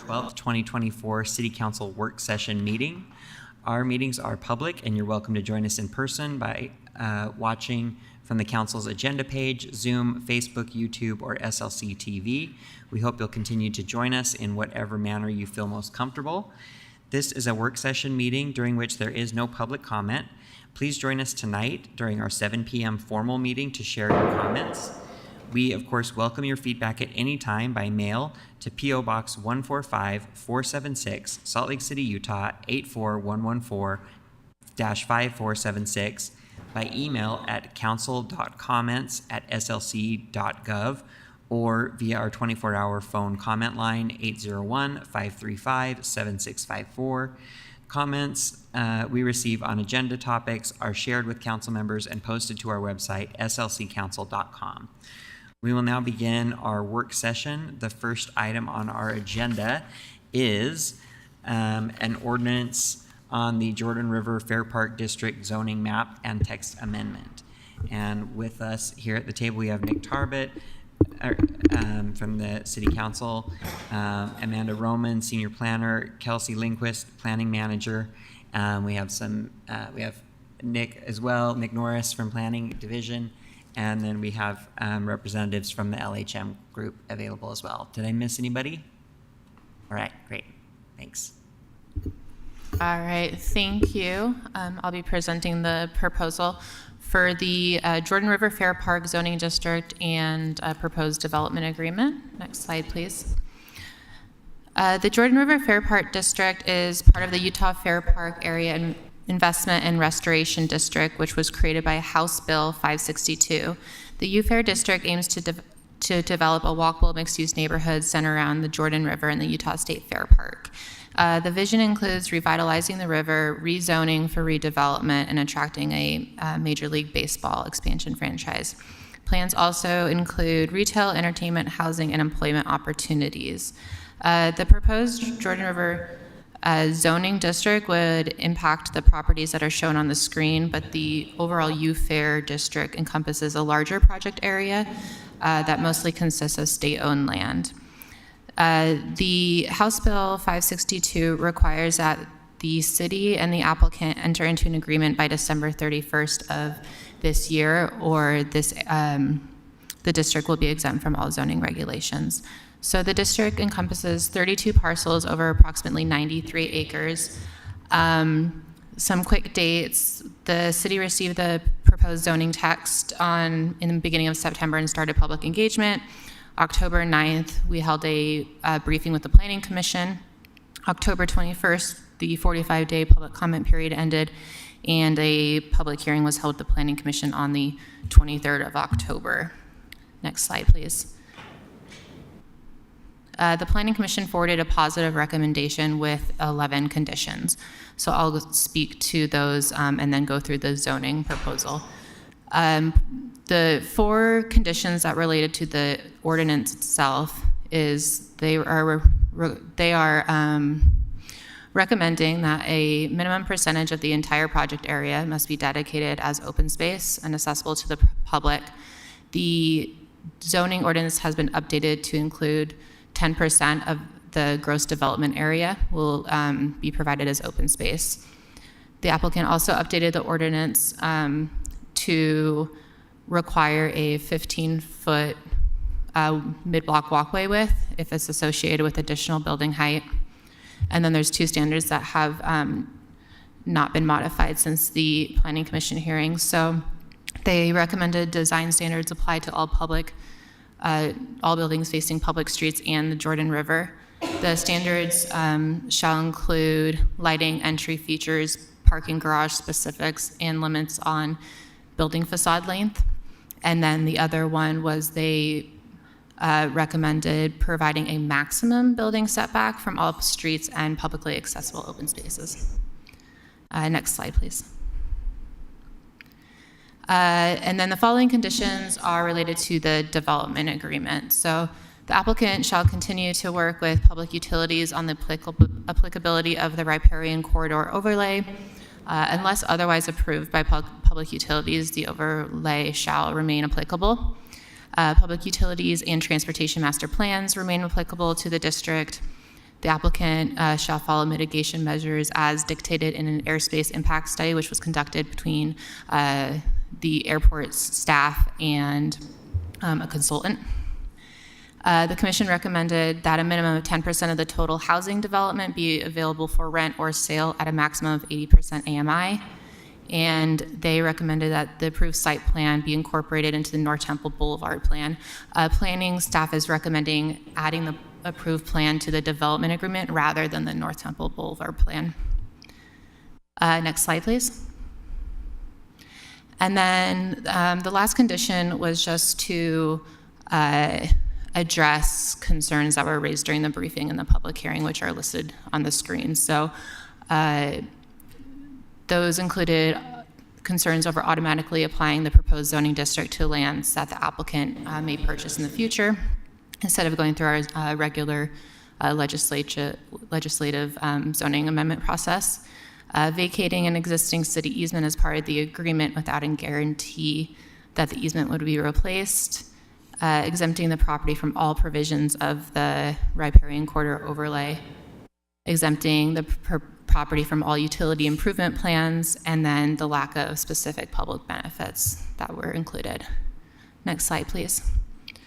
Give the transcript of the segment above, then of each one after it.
12th, 2024 City Council Work Session meeting. Our meetings are public, and you're welcome to join us in person by watching from the Council's agenda page, Zoom, Facebook, YouTube, or SLC TV. We hope you'll continue to join us in whatever manner you feel most comfortable. This is a work session meeting during which there is no public comment. Please join us tonight during our 7 p.m. formal meeting to share your comments. We, of course, welcome your feedback at any time by mail to P.O. Box 145-476, Salt Lake City, Utah, 84114-5476, by email at council.comments@slc.gov, or via our 24-hour phone comment line, 801-535-7654. Comments we receive on agenda topics are shared with council members and posted to our website, slccouncil.com. We will now begin our work session. The first item on our agenda is an ordinance on the Jordan River Fair Park District zoning map and text amendment. And with us here at the table, we have Nick Tarbett from the City Council, Amanda Roman, Senior Planner, Kelsey Lindquist, Planning Manager. We have Nick as well, Nick Norris from Planning Division. And then we have representatives from the LHM group available as well. Did I miss anybody? All right, great. Thanks. All right, thank you. I'll be presenting the proposal for the Jordan River Fair Park Zoning District and proposed development agreement. Next slide, please. The Jordan River Fair Park District is part of the Utah Fair Park Area Investment and Restoration District, which was created by House Bill 562. The U-Fair District aims to develop a walkable mixed-use neighborhood centered around the Jordan River and the Utah State Fair Park. The vision includes revitalizing the river, rezoning for redevelopment, and attracting a Major League Baseball expansion franchise. Plans also include retail, entertainment, housing, and employment opportunities. The proposed Jordan River zoning district would impact the properties that are shown on the screen, but the overall U-Fair district encompasses a larger project area that mostly consists of state-owned land. The House Bill 562 requires that the city and the applicant enter into an agreement by December 31st of this year, or the district will be exempt from all zoning regulations. So the district encompasses 32 parcels over approximately 93 acres. Some quick dates: the city received the proposed zoning text in the beginning of September and started public engagement. October 9th, we held a briefing with the Planning Commission. October 21st, the 45-day public comment period ended, and a public hearing was held at the Planning Commission on the 23rd of October. Next slide, please. The Planning Commission forwarded a positive recommendation with 11 conditions. So I'll speak to those and then go through the zoning proposal. The 4 conditions that related to the ordinance itself is they are recommending that a minimum percentage of the entire project area must be dedicated as open space and accessible to the public. The zoning ordinance has been updated to include 10% of the gross development area will be provided as open space. The applicant also updated the ordinance to require a 15-foot mid-block walkway width if it's associated with additional building height. And then there's 2 standards that have not been modified since the Planning Commission hearing. So they recommended design standards apply to all buildings facing public streets and the Jordan River. The standards shall include lighting, entry features, parking garage specifics, and limits on building facade length. And then the other one was they recommended providing a maximum building setback from all streets and publicly accessible open spaces. Next slide, please. And then the following conditions are related to the development agreement. So the applicant shall continue to work with public utilities on the applicability of the riparian corridor overlay. Unless otherwise approved by public utilities, the overlay shall remain applicable. Public utilities and transportation master plans remain applicable to the district. The applicant shall follow mitigation measures as dictated in an airspace impact study, which was conducted between the airport's staff and a consultant. The commission recommended that a minimum of 10% of the total housing development be available for rent or sale at a maximum of 80% AMI. And they recommended that the approved site plan be incorporated into the North Temple Boulevard plan. Planning staff is recommending adding the approved plan to the development agreement rather than the North Temple Boulevard plan. Next slide, please. And then the last condition was just to address concerns that were raised during the briefing and the public hearing, which are listed on the screen. So those included concerns over automatically applying the proposed zoning district to lands that the applicant may purchase in the future, instead of going through our regular legislative zoning amendment process. Vacating an existing city easement as part of the agreement without a guarantee that the easement would be replaced. Exempting the property from all provisions of the riparian corridor overlay. Exempting the property from all utility improvement plans, and then the lack of specific public benefits that were included. Next slide, please.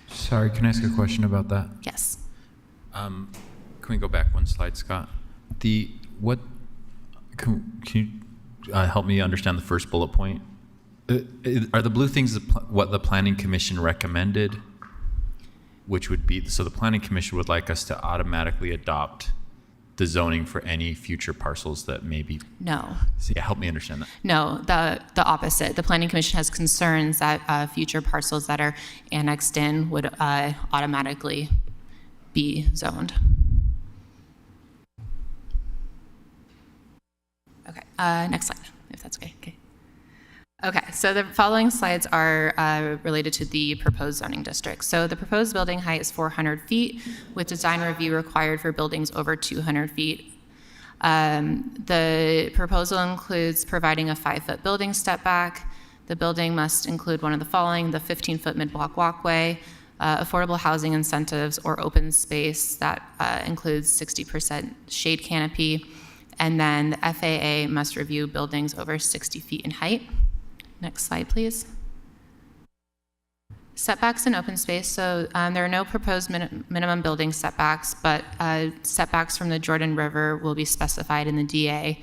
Sorry, can I ask a question about that? Yes. Can we go back one slide, Scott? Can you help me understand the first bullet point? Are the blue things what the Planning Commission recommended? Which would be, so the Planning Commission would like us to automatically adopt the zoning for any future parcels that may be? No. So yeah, help me understand that. No, the opposite. The Planning Commission has concerns that future parcels that are annexed in would automatically be zoned. Okay, next slide, if that's okay. Okay, so the following slides are related to the proposed zoning district. So the proposed building height is 400 feet, with design review required for buildings over 200 feet. The proposal includes providing a 5-foot building step back. The building must include one of the following: the 15-foot mid-block walkway, affordable housing incentives or open space that includes 60% shade canopy, and then the FAA must review buildings over 60 feet in height. Next slide, please. Setbacks in open space. So there are no proposed minimum building setbacks, but setbacks from the Jordan River will be specified in the DA.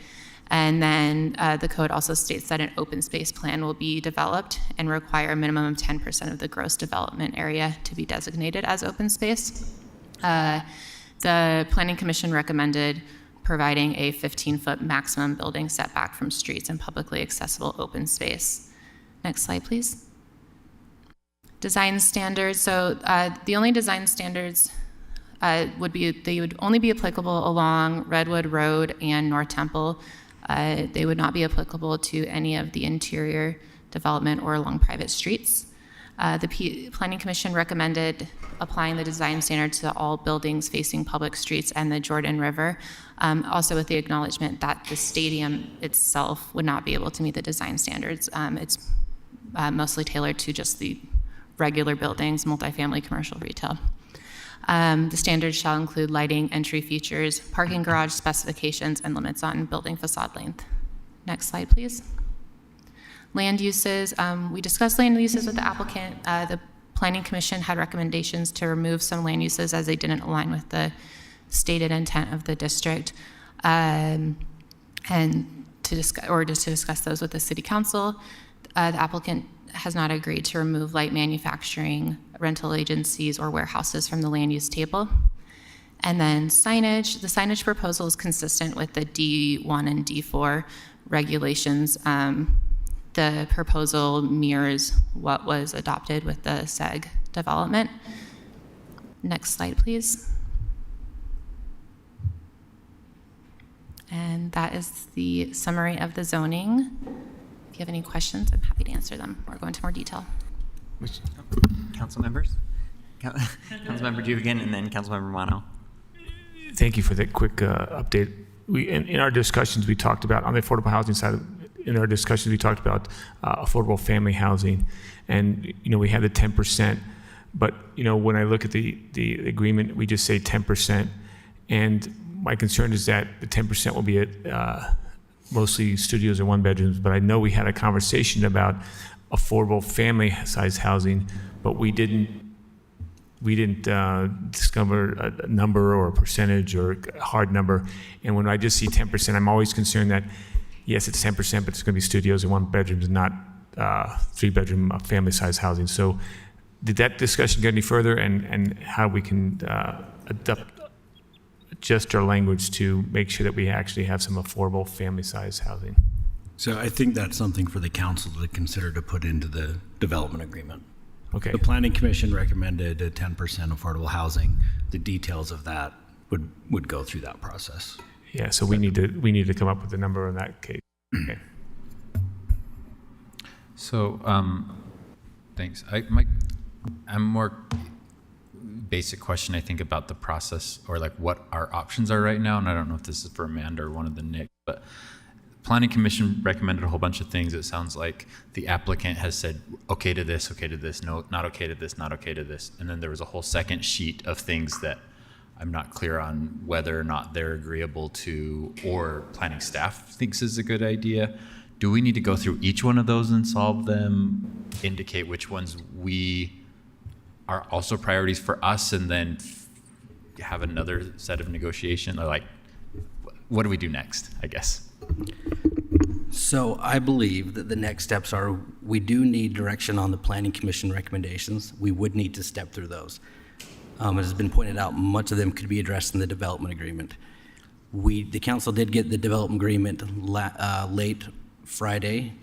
And then the code also states that an open space plan will be developed and require a minimum of 10% of the gross development area to be designated as open space. The Planning Commission recommended providing a 15-foot maximum building setback from streets and publicly accessible open space. Next slide, please. Design standards. So the only design standards they would only be applicable along Redwood Road and North Temple. They would not be applicable to any of the interior development or along private streets. The Planning Commission recommended applying the design standard to all buildings facing public streets and the Jordan River, also with the acknowledgement that the stadium itself would not be able to meet the design standards. It's mostly tailored to just the regular buildings, multifamily, commercial, retail. The standards shall include lighting, entry features, parking garage specifications, and limits on building facade length. Next slide, please. Land uses. We discussed land uses with the applicant. The Planning Commission had recommendations to remove some land uses as they didn't align with the stated intent of the district, and to discuss those with the City Council. The applicant has not agreed to remove light manufacturing, rental agencies, or warehouses from the land use table. And then signage. The signage proposal is consistent with the D1 and D4 regulations. The proposal mirrors what was adopted with the SEG development. Next slide, please. And that is the summary of the zoning. If you have any questions, I'm happy to answer them or go into more detail. Council members? Councilmember Dugan and then Councilmember Mono. Thank you for that quick update. In our discussions, we talked about, on the affordable housing side, in our discussions, we talked about affordable family housing. And, we had the 10%, but, when I look at the agreement, we just say 10%. And my concern is that the 10% will be at mostly studios or one bedrooms, but I know we had a conversation about affordable family size housing, but we didn't discover a number or a percentage or a hard number. And when I just see 10%, I'm always concerned that, yes, it's 10%, but it's going to be studios and one bedrooms and not 3-bedroom family size housing. So did that discussion get any further, and how we can adjust our language to make sure that we actually have some affordable family size housing? So I think that's something for the council to consider to put into the development agreement. Okay. The Planning Commission recommended a 10% affordable housing. The details of that would go through that process. Yeah, so we need to come up with a number in that case. Okay. So, thanks. I'm more basic question, I think, about the process, or like what our options are right now. And I don't know if this is for Amanda or one of the Nick, but Planning Commission recommended a whole bunch of things. It sounds like the applicant has said, okay to this, no, not okay to this, not okay to this. And then there was a whole second sheet of things that I'm not clear on whether or not they're agreeable to, or planning staff thinks is a good idea. Do we need to go through each one of those and solve them, indicate which ones we are also priorities for us, and then have another set of negotiation? Or like, what do we do next, I guess? So I believe that the next steps are, we do need direction on the Planning Commission recommendations. We would need to step through those. As has been pointed out, much of them could be addressed in the development agreement. The council did get the development agreement late Friday,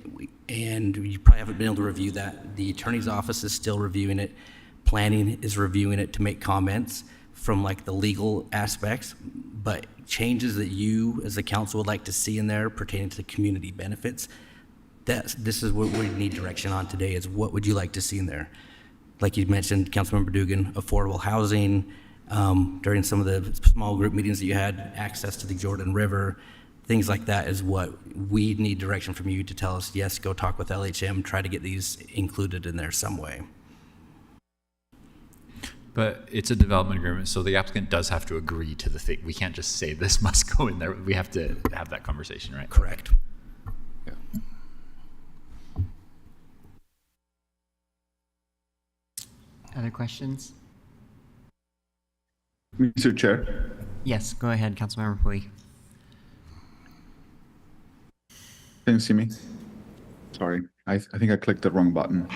and you probably haven't been able to review that. The attorney's office is still reviewing it. Planning is reviewing it to make comments from like the legal aspects, but changes that you as the council would like to see in there pertaining to the community benefits, this is what we need direction on today, is what would you like to see in there? Like you mentioned, Councilmember Dugan, affordable housing, during some of the small group meetings that you had, access to the Jordan River, things like that is what we need direction from you to tell us, yes, go talk with LHM, try to get these included in there some way. But it's a development agreement, so the applicant does have to agree to the thing. We can't just say this must go in there. We have to have that conversation, right? Correct. Yeah. Other questions? Mr. Chair. Yes, go ahead, Councilmember Puig. Can you see me? Sorry, I think I clicked the wrong button.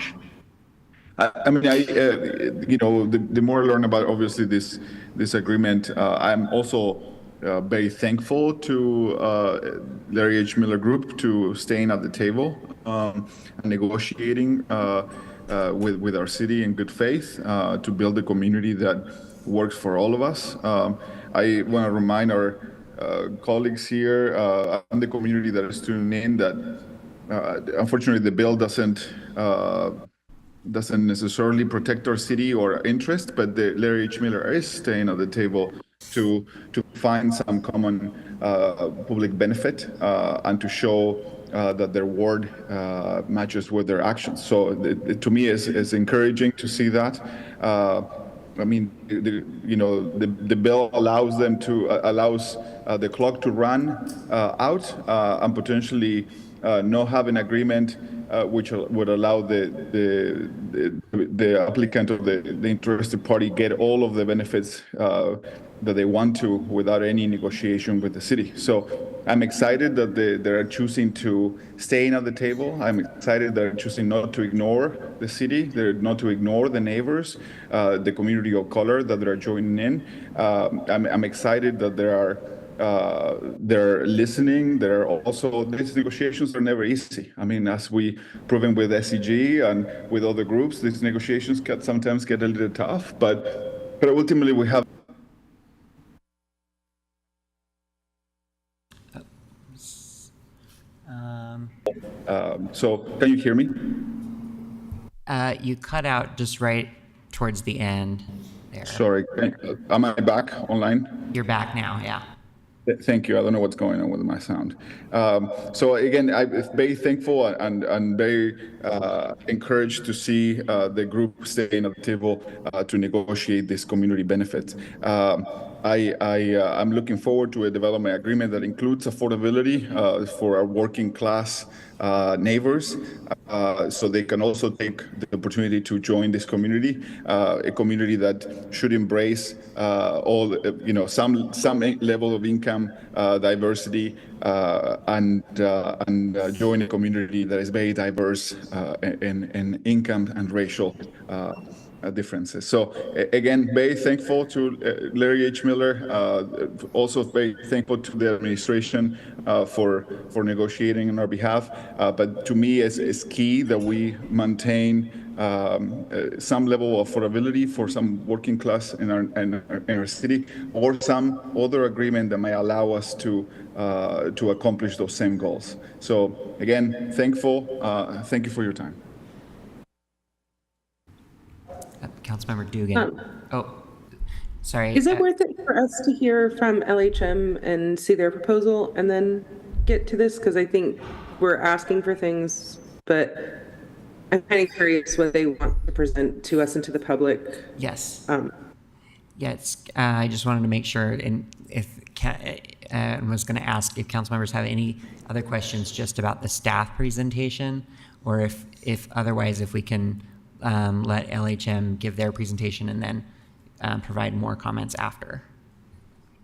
I mean, you know, the more I learn about obviously this agreement, I'm also very thankful to Larry H. Miller Group to staying at the table and negotiating with our city in good faith to build a community that works for all of us. I want to remind our colleagues here and the community that is tuning in that unfortunately the bill doesn't necessarily protect our city or interest, but the Larry H. Miller is staying at the table to find some common public benefit and to show that their word matches with their actions. So to me, it's encouraging to see that. I mean, the bill allows them allows the clock to run out and potentially not have an agreement which would allow the applicant or the interested party get all of the benefits that they want to without any negotiation with the city. So I'm excited that they're choosing to stay at the table. I'm excited they're choosing not to ignore the city, they're not to ignore the neighbors, the community of color that they're joining in. I'm excited that they're listening. They're also, these negotiations are never easy. I mean, as we proven with SEG and with other groups, these negotiations can sometimes get a little tough, but ultimately we have. So can you hear me? You cut out just right towards the end there. Sorry, am I back online? You're back now, yeah. Thank you. I don't know what's going on with my sound. So again, I'm very thankful and very encouraged to see the group staying at the table to negotiate this community benefit. I'm looking forward to a development agreement that includes affordability for our working class neighbors, so they can also take the opportunity to join this community, a community that should embrace some level of income diversity, and join a community that is very diverse in income and racial differences. So again, very thankful to Larry H. Miller. Also very thankful to the administration for negotiating on our behalf. But to me, it's key that we maintain some level of affordability for some working class in our city, or some other agreement that may allow us to accomplish those same goals. So again, thankful. Thank you for your time. Councilmember Dugan. Sorry. Is it worth it for us to hear from LHM and see their proposal and then get to this? Because I think we're asking for things, but I'm kind of curious what they want to present to us and to the public. Yes. Yes. I just wanted to make sure, and I was going to ask if council members have any other questions just about the staff presentation, or if otherwise, if we can let LHM give their presentation and then provide more comments after.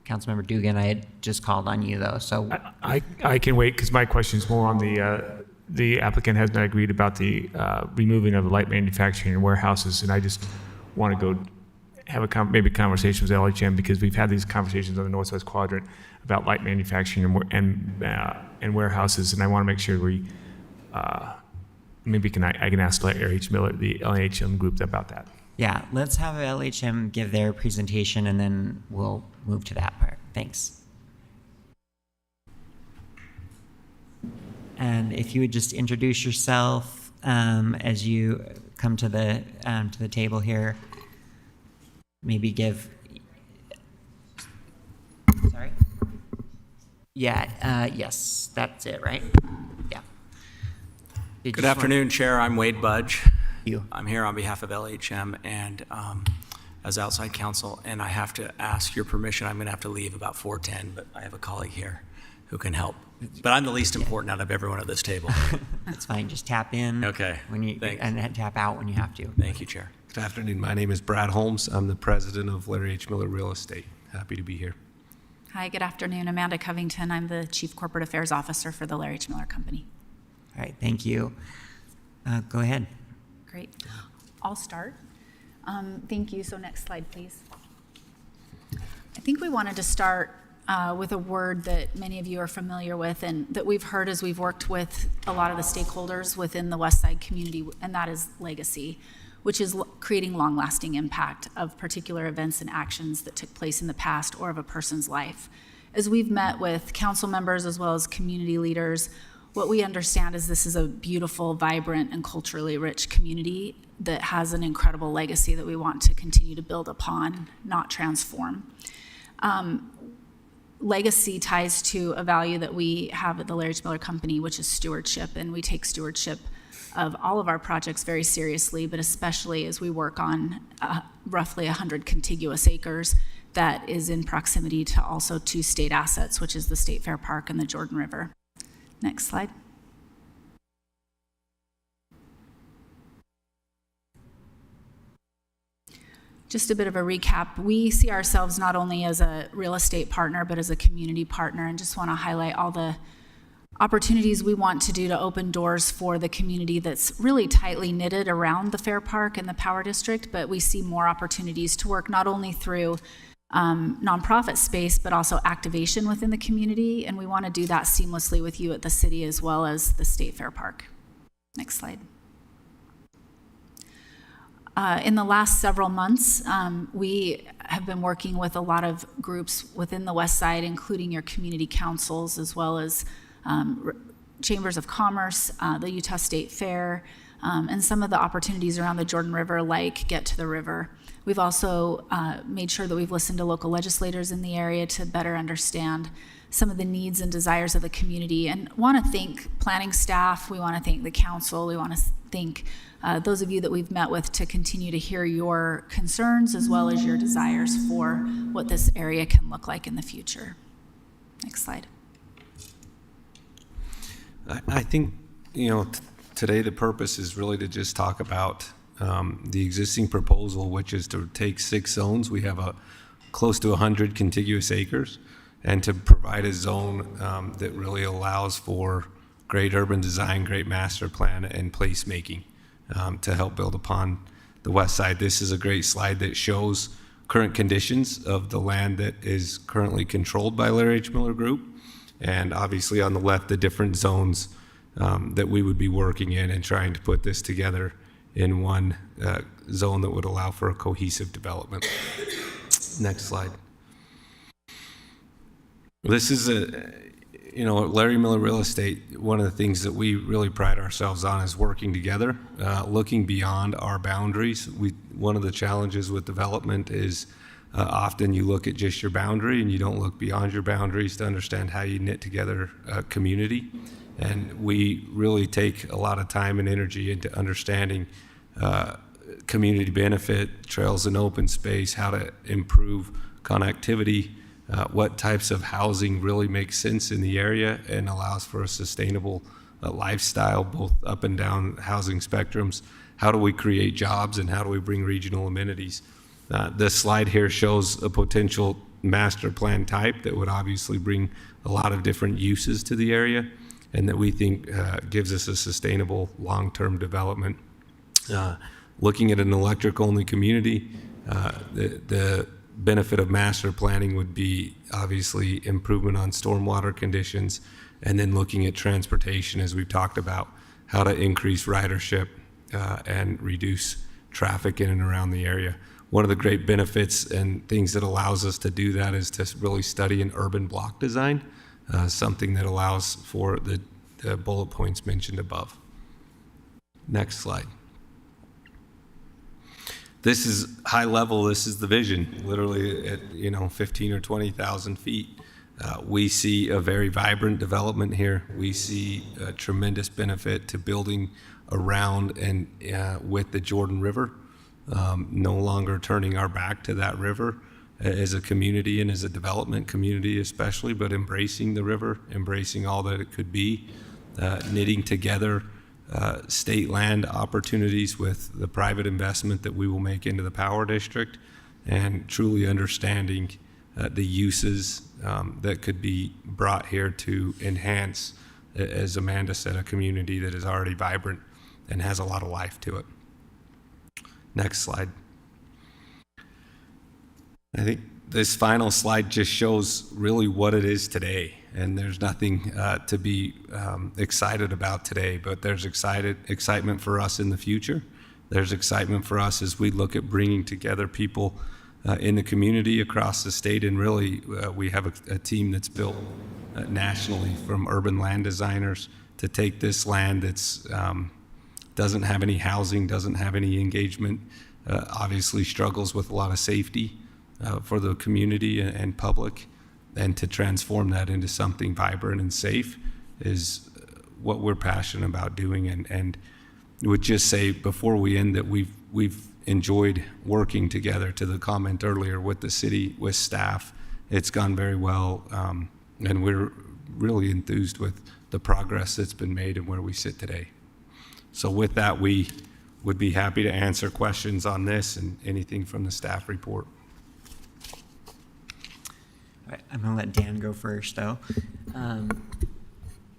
Councilmember Dugan, I had just called on you though, so. I can wait because my question is more on the applicant has not agreed about the removing of the light manufacturing and warehouses, and I just want to go have a maybe conversation with LHM, because we've had these conversations on the Northwest Quadrant about light manufacturing and warehouses, and I want to make sure we maybe I can ask Larry H. Miller, the LHM group, about that. Yeah, let's have LHM give their presentation and then we'll move to that part. Thanks. And if you would just introduce yourself as you come to the table here, maybe give. Sorry. Yeah. Yes, that's it, right? Yeah. Good afternoon, Chair. I'm Wade Budge. You. I'm here on behalf of LHM and as outside counsel, and I have to ask your permission. I'm going to have to leave about 4:10, but I have a colleague here who can help. But I'm the least important out of everyone at this table. That's fine. Just tap in. Okay. And tap out when you have to. Thank you, Chair. Good afternoon. My name is Brad Holmes. I'm the president of Larry H. Miller Real Estate. Happy to be here. Hi, good afternoon. Amanda Covington. I'm the Chief Corporate Affairs Officer for the Larry H. Miller Company. All right. Thank you. Go ahead. Great. I'll start. Thank you. So next slide, please. I think we wanted to start with a word that many of you are familiar with and that we've heard as we've worked with a lot of the stakeholders within the West Side community, and that is legacy, which is creating long-lasting impact of particular events and actions that took place in the past or of a person's life. As we've met with council members as well as community leaders, what we understand is this is a beautiful, vibrant, and culturally rich community that has an incredible legacy that we want to continue to build upon, not transform. Legacy ties to a value that we have at the Larry H. Miller Company, which is stewardship, and we take stewardship of all of our projects very seriously, but especially as we work on roughly 100 contiguous acres that is in proximity to also two state assets, which is the State Fair Park and the Jordan River. Next slide. Just a bit of a recap. We see ourselves not only as a real estate partner, but as a community partner, and just want to highlight all the opportunities we want to do to open doors for the community that's really tightly knitted around the Fair Park and the Power District, but we see more opportunities to work not only through nonprofit space, but also activation within the community, and we want to do that seamlessly with you at the city as well as the State Fair Park. Next slide. In the last several months, we have been working with a lot of groups within the West Side, including your community councils, as well as chambers of commerce, the Utah State Fair, and some of the opportunities around the Jordan River, like Get to the River. We've also made sure that we've listened to local legislators in the area to better understand some of the needs and desires of the community, and want to thank planning staff. We want to thank the council. We want to thank those of you that we've met with to continue to hear your concerns as well as your desires for what this area can look like in the future. Next slide. I think, today the purpose is really to just talk about the existing proposal, which is to take 6 zones. We have close to 100 contiguous acres, and to provide a zone that really allows for great urban design, great master plan, and placemaking to help build upon the west side. This is a great slide that shows current conditions of the land that is currently controlled by Larry H. Miller Group. And obviously on the left, the different zones that we would be working in and trying to put this together in one zone that would allow for a cohesive development. Next slide. This is Larry Miller Real Estate, one of the things that we really pride ourselves on is working together, looking beyond our boundaries. One of the challenges with development is often you look at just your boundary and you don't look beyond your boundaries to understand how you knit together a community. And we really take a lot of time and energy into understanding community benefit, trails and open space, how to improve connectivity, what types of housing really makes sense in the area and allows for a sustainable lifestyle, both up and down housing spectrums. How do we create jobs and how do we bring regional amenities? This slide here shows a potential master plan type that would obviously bring a lot of different uses to the area and that we think gives us a sustainable long-term development. Looking at an electric-only community, the benefit of master planning would be obviously improvement on stormwater conditions, and then looking at transportation, as we've talked about, how to increase ridership and reduce traffic in and around the area. One of the great benefits and things that allows us to do that is to really study an urban block design, something that allows for the bullet points mentioned above. Next slide. This is high level. This is the vision, literally at 15 or 20,000 feet. We see a very vibrant development here. We see a tremendous benefit to building around and with the Jordan River, no longer turning our back to that river as a community and as a development community especially, but embracing the river, embracing all that it could be, knitting together state land opportunities with the private investment that we will make into the power district, and truly understanding the uses that could be brought here to enhance, as Amanda said, a community that is already vibrant and has a lot of life to it. Next slide. I think this final slide just shows really what it is today. And there's nothing to be excited about today, but there's excitement for us in the future. There's excitement for us as we look at bringing together people in the community across the state. And really, we have a team that's built nationally from urban land designers to take this land that's doesn't have any housing, doesn't have any engagement, obviously struggles with a lot of safety for the community and public. And to transform that into something vibrant and safe is what we're passionate about doing. And would just say before we end that we've enjoyed working together. To the comment earlier with the city, with staff, it's gone very well, and we're really enthused with the progress that's been made and where we sit today. So with that, we would be happy to answer questions on this and anything from the staff report. All right, I'm going to let Dan go first, though.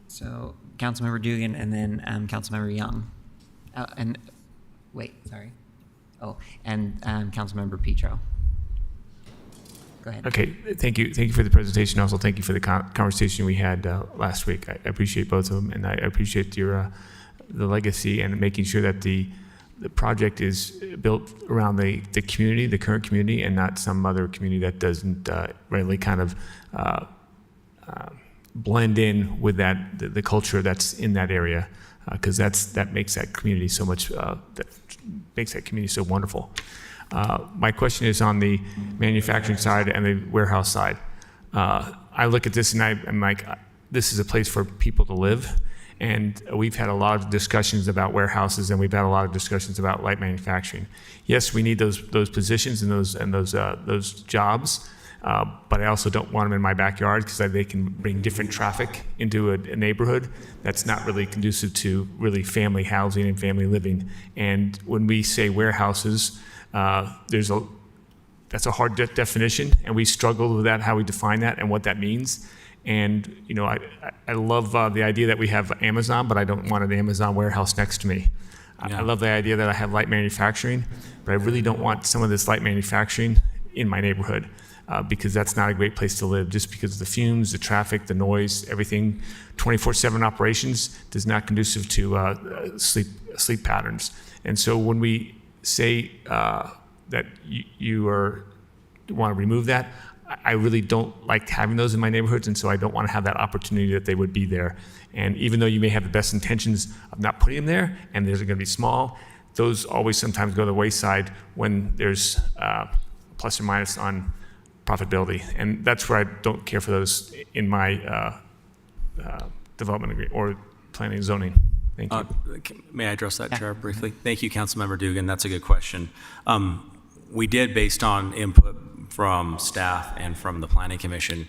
So Councilmember Dugan and then Councilmember Young. And Councilmember Petro. Go ahead. Okay, thank you. Thank you for the presentation. Also, thank you for the conversation we had last week. I appreciate both of them, and I appreciate your the legacy and making sure that the project is built around the community, the current community, and not some other community that doesn't really kind of blend in with the culture that's in that area, because that makes that community so much, that makes that community so wonderful. My question is on the manufacturing side and the warehouse side. I look at this and I'm like, this is a place for people to live. And we've had a lot of discussions about warehouses, and we've had a lot of discussions about light manufacturing. Yes, we need those positions and those jobs, but I also don't want them in my backyard because they can bring different traffic into a neighborhood that's not really conducive to really family housing and family living. And when we say warehouses, that's a hard definition, and we struggle with that, how we define that and what that means. And I love the idea that we have Amazon, but I don't want an Amazon warehouse next to me. I love the idea that I have light manufacturing, but I really don't want some of this light manufacturing in my neighborhood because that's not a great place to live, just because of the fumes, the traffic, the noise, everything. 24/7 operations does not conducive to sleep patterns. And so when we say that you want to remove that, I really don't like having those in my neighborhoods, and so I don't want to have that opportunity that they would be there. And even though you may have the best intentions of not putting them there, and they're going to be small, those always sometimes go to the wayside when there's plus or minus on profitability. And that's where I don't care for those in my development agreement or planning and zoning. Thank you. May I address that, Chair, briefly? Thank you, Councilmember Dugan. That's a good question. We did, based on input from staff and from the Planning Commission,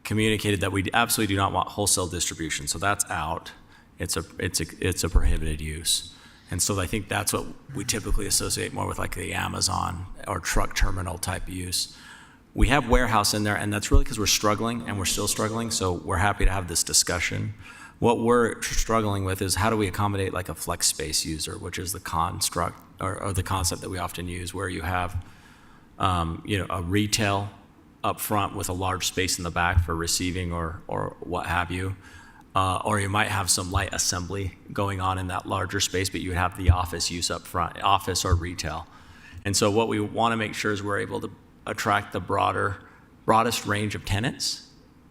communicated that we absolutely do not want wholesale distribution. So that's out. It's a prohibited use. And so I think that's what we typically associate more with, like the Amazon or truck terminal type use. We have warehouse in there, and that's really because we're struggling, and we're still struggling. So we're happy to have this discussion. What we're struggling with is how do we accommodate like a flex space user, which is the construct or the concept that we often use, where you have a retail up front with a large space in the back for receiving or what have you. Or you might have some light assembly going on in that larger space, but you would have the office use up front, office or retail. And so what we want to make sure is we're able to attract the broadest range of tenants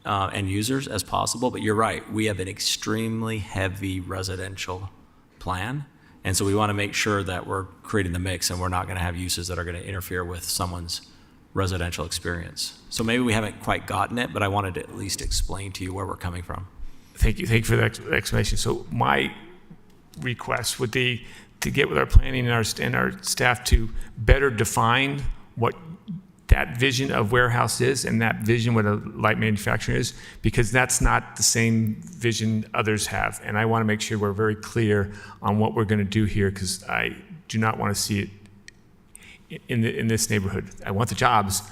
and users as possible. But you're right, we have an extremely heavy residential plan. And so we want to make sure that we're creating the mix and we're not going to have uses that are going to interfere with someone's residential experience. So maybe we haven't quite gotten it, but I wanted to at least explain to you where we're coming from. Thank you for that explanation. So my request would be to get with our planning and our staff to better define what that vision of warehouse is and that vision what a light manufacturing is, because that's not the same vision others have. And I want to make sure we're very clear on what we're going to do here, because I do not want to see it in this neighborhood. I want the jobs,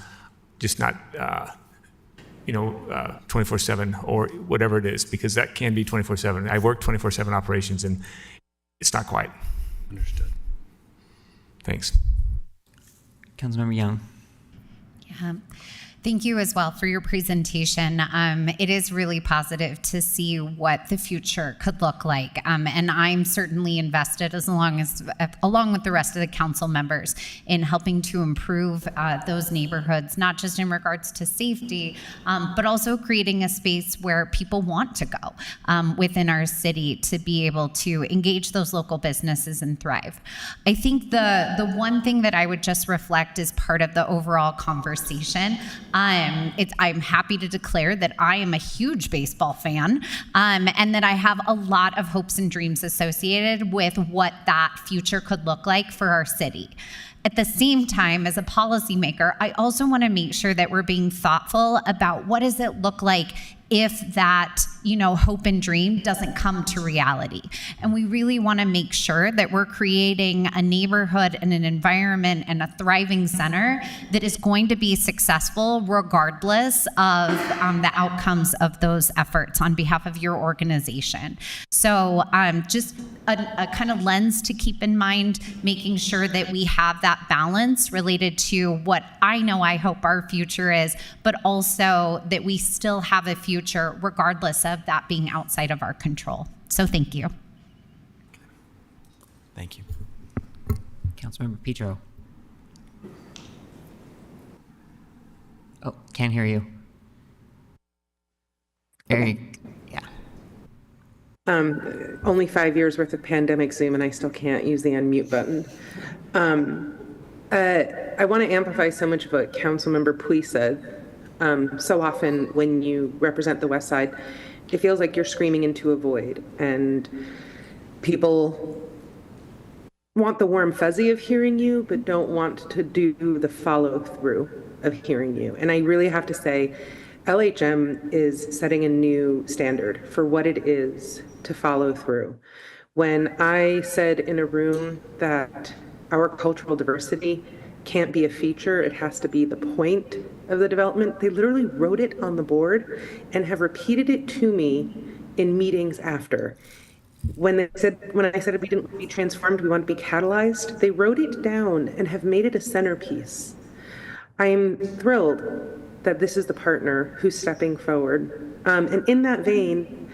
just not 24/7 or whatever it is, because that can be 24/7. I work 24/7 operations, and it's not quite. Understood. Thanks. Councilmember Young. Thank you as well for your presentation. It is really positive to see what the future could look like. And I'm certainly invested along with the rest of the council members in helping to improve those neighborhoods, not just in regards to safety, but also creating a space where people want to go within our city to be able to engage those local businesses and thrive. I think the one thing that I would just reflect as part of the overall conversation, I'm happy to declare that I am a huge baseball fan, and that I have a lot of hopes and dreams associated with what that future could look like for our city. At the same time, as a policymaker, I also want to make sure that we're being thoughtful about what does it look like if that, hope and dream doesn't come to reality. And we really want to make sure that we're creating a neighborhood and an environment and a thriving center that is going to be successful regardless of the outcomes of those efforts on behalf of your organization. So just a kind of lens to keep in mind, making sure that we have that balance related to what I hope our future is, but also that we still have a future regardless of that being outside of our control. So thank you. Thank you. Councilmember Petro. Oh, can't hear you. Yeah. Only 5 years worth of pandemic Zoom, and I still can't use the unmute button. I want to amplify so much of what Councilmember Pui said. So often when you represent the West Side, it feels like you're screaming into a void, and people want the warm fuzzy of hearing you, but don't want to do the follow through of hearing you. And I really have to say, LHM is setting a new standard for what it is to follow through. When I said in a room that our cultural diversity can't be a feature, it has to be the point of the development, they literally wrote it on the board and have repeated it to me in meetings after. When I said we didn't want to be transformed, we want to be catalyzed, they wrote it down and have made it a centerpiece. I'm thrilled that this is the partner who's stepping forward. And in that vein,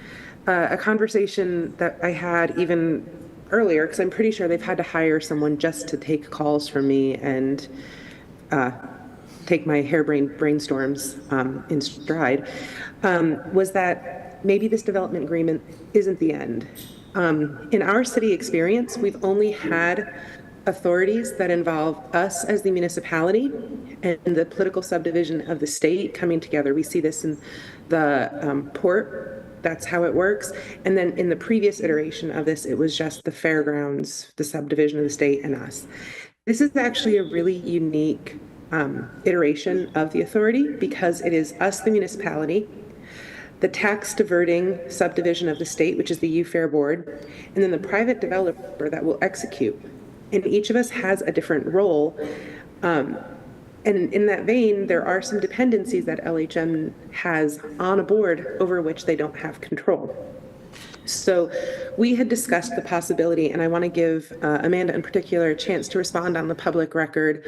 a conversation that I had even earlier, because I'm pretty sure they've had to hire someone just to take calls from me and take my harebrained brainstorms in stride, was that maybe this development agreement isn't the end. In our city experience, we've only had authorities that involve us as the municipality and the political subdivision of the state coming together. We see this in the port. That's how it works. And then in the previous iteration of this, it was just the fairgrounds, the subdivision of the state, and us. This is actually a really unique iteration of the authority because it is us, the municipality, the tax diverting subdivision of the state, which is the UFair board, and then the private developer that will execute. And each of us has a different role. And in that vein, there are some dependencies that LHM has on a board over which they don't have control. So we had discussed the possibility, and I want to give Amanda in particular a chance to respond on the public record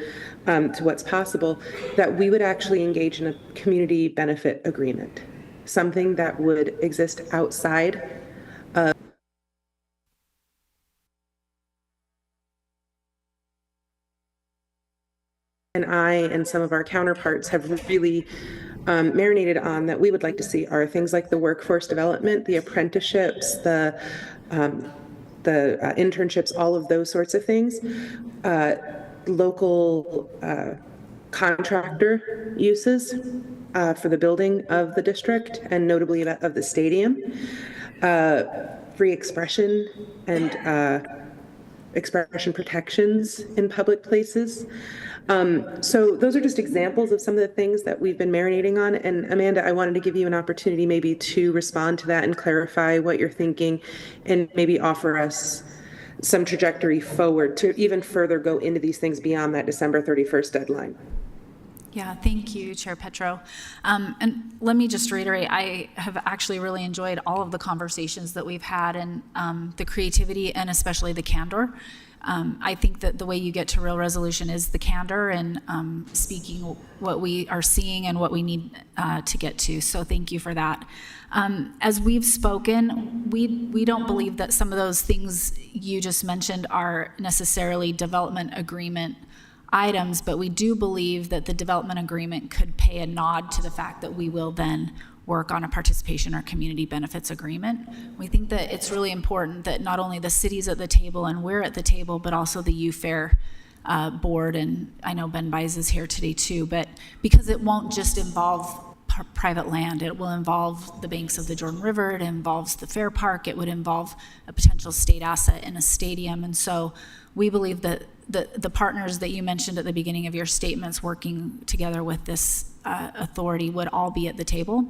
to what's possible, that we would actually engage in a community benefit agreement, something that would exist outside of and I and some of our counterparts have really marinated on that we would like to see are things like the workforce development, the apprenticeships, the internships, all of those sorts of things, local contractor uses for the building of the district and notably of the stadium, free expression and expression protections in public places. So those are just examples of some of the things that we've been marinating on. And Amanda, I wanted to give you an opportunity maybe to respond to that and clarify what you're thinking and maybe offer us some trajectory forward to even further go into these things beyond that December 31st deadline. Yeah, thank you, Chair Petro. And let me just reiterate, I have actually really enjoyed all of the conversations that we've had and the creativity and especially the candor. I think that the way you get to real resolution is the candor and speaking what we are seeing and what we need to get to. So thank you for that. As we've spoken, we don't believe that some of those things you just mentioned are necessarily development agreement items, but we do believe that the development agreement could pay a nod to the fact that we will then work on a participation or community benefits agreement. We think that it's really important that not only the city's at the table and we're at the table, but also the UFair board, and I know Ben Bies is here today too, but because it won't just involve private land, it will involve the banks of the Jordan River, it involves the Fair Park, it would involve a potential state asset in a stadium. And so we believe that the partners that you mentioned at the beginning of your statements working together with this authority would all be at the table.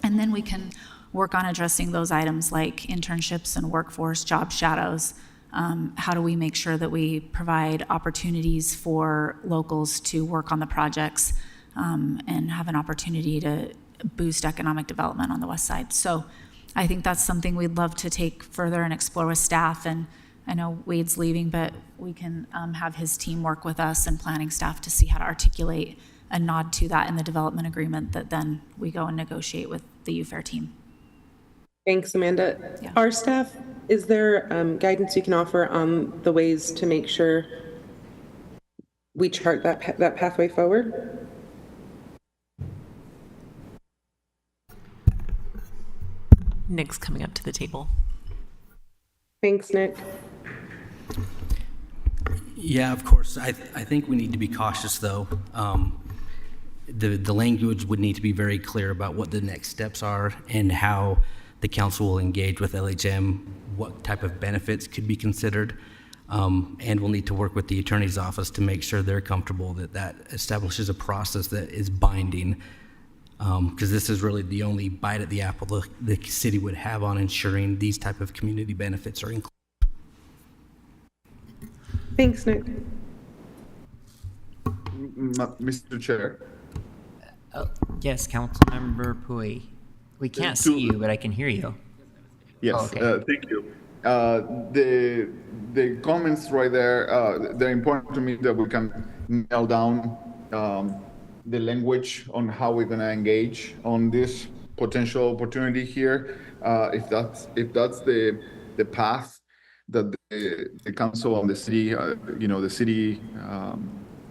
And then we can work on addressing those items like internships and workforce, job shadows. How do we make sure that we provide opportunities for locals to work on the projects and have an opportunity to boost economic development on the west side? So I think that's something we'd love to take further and explore with staff. And I know Wade's leaving, but we can have his team work with us and planning staff to see how to articulate a nod to that in the development agreement that then we go and negotiate with the UFair team. Thanks, Amanda. Yeah. Our staff, is there guidance you can offer on the ways to make sure we chart that pathway forward? Nick's coming up to the table. Thanks, Nick. Yeah, of course. I think we need to be cautious, though. The language would need to be very clear about what the next steps are and how the council will engage with LHM, what type of benefits could be considered, and we'll need to work with the attorney's office to make sure they're comfortable that that establishes a process that is binding, because this is really the only bite at the apple the city would have on ensuring these type of community benefits are included. Thanks, Nick. Mr. Chair. Yes, Councilmember Pui. We can't see you, but I can hear you. Yes, Oh, okay. thank you. The comments right there, they're important to me that we can nail down the language on how we're going to engage on this potential opportunity here. If that's the path that the council and the city, the city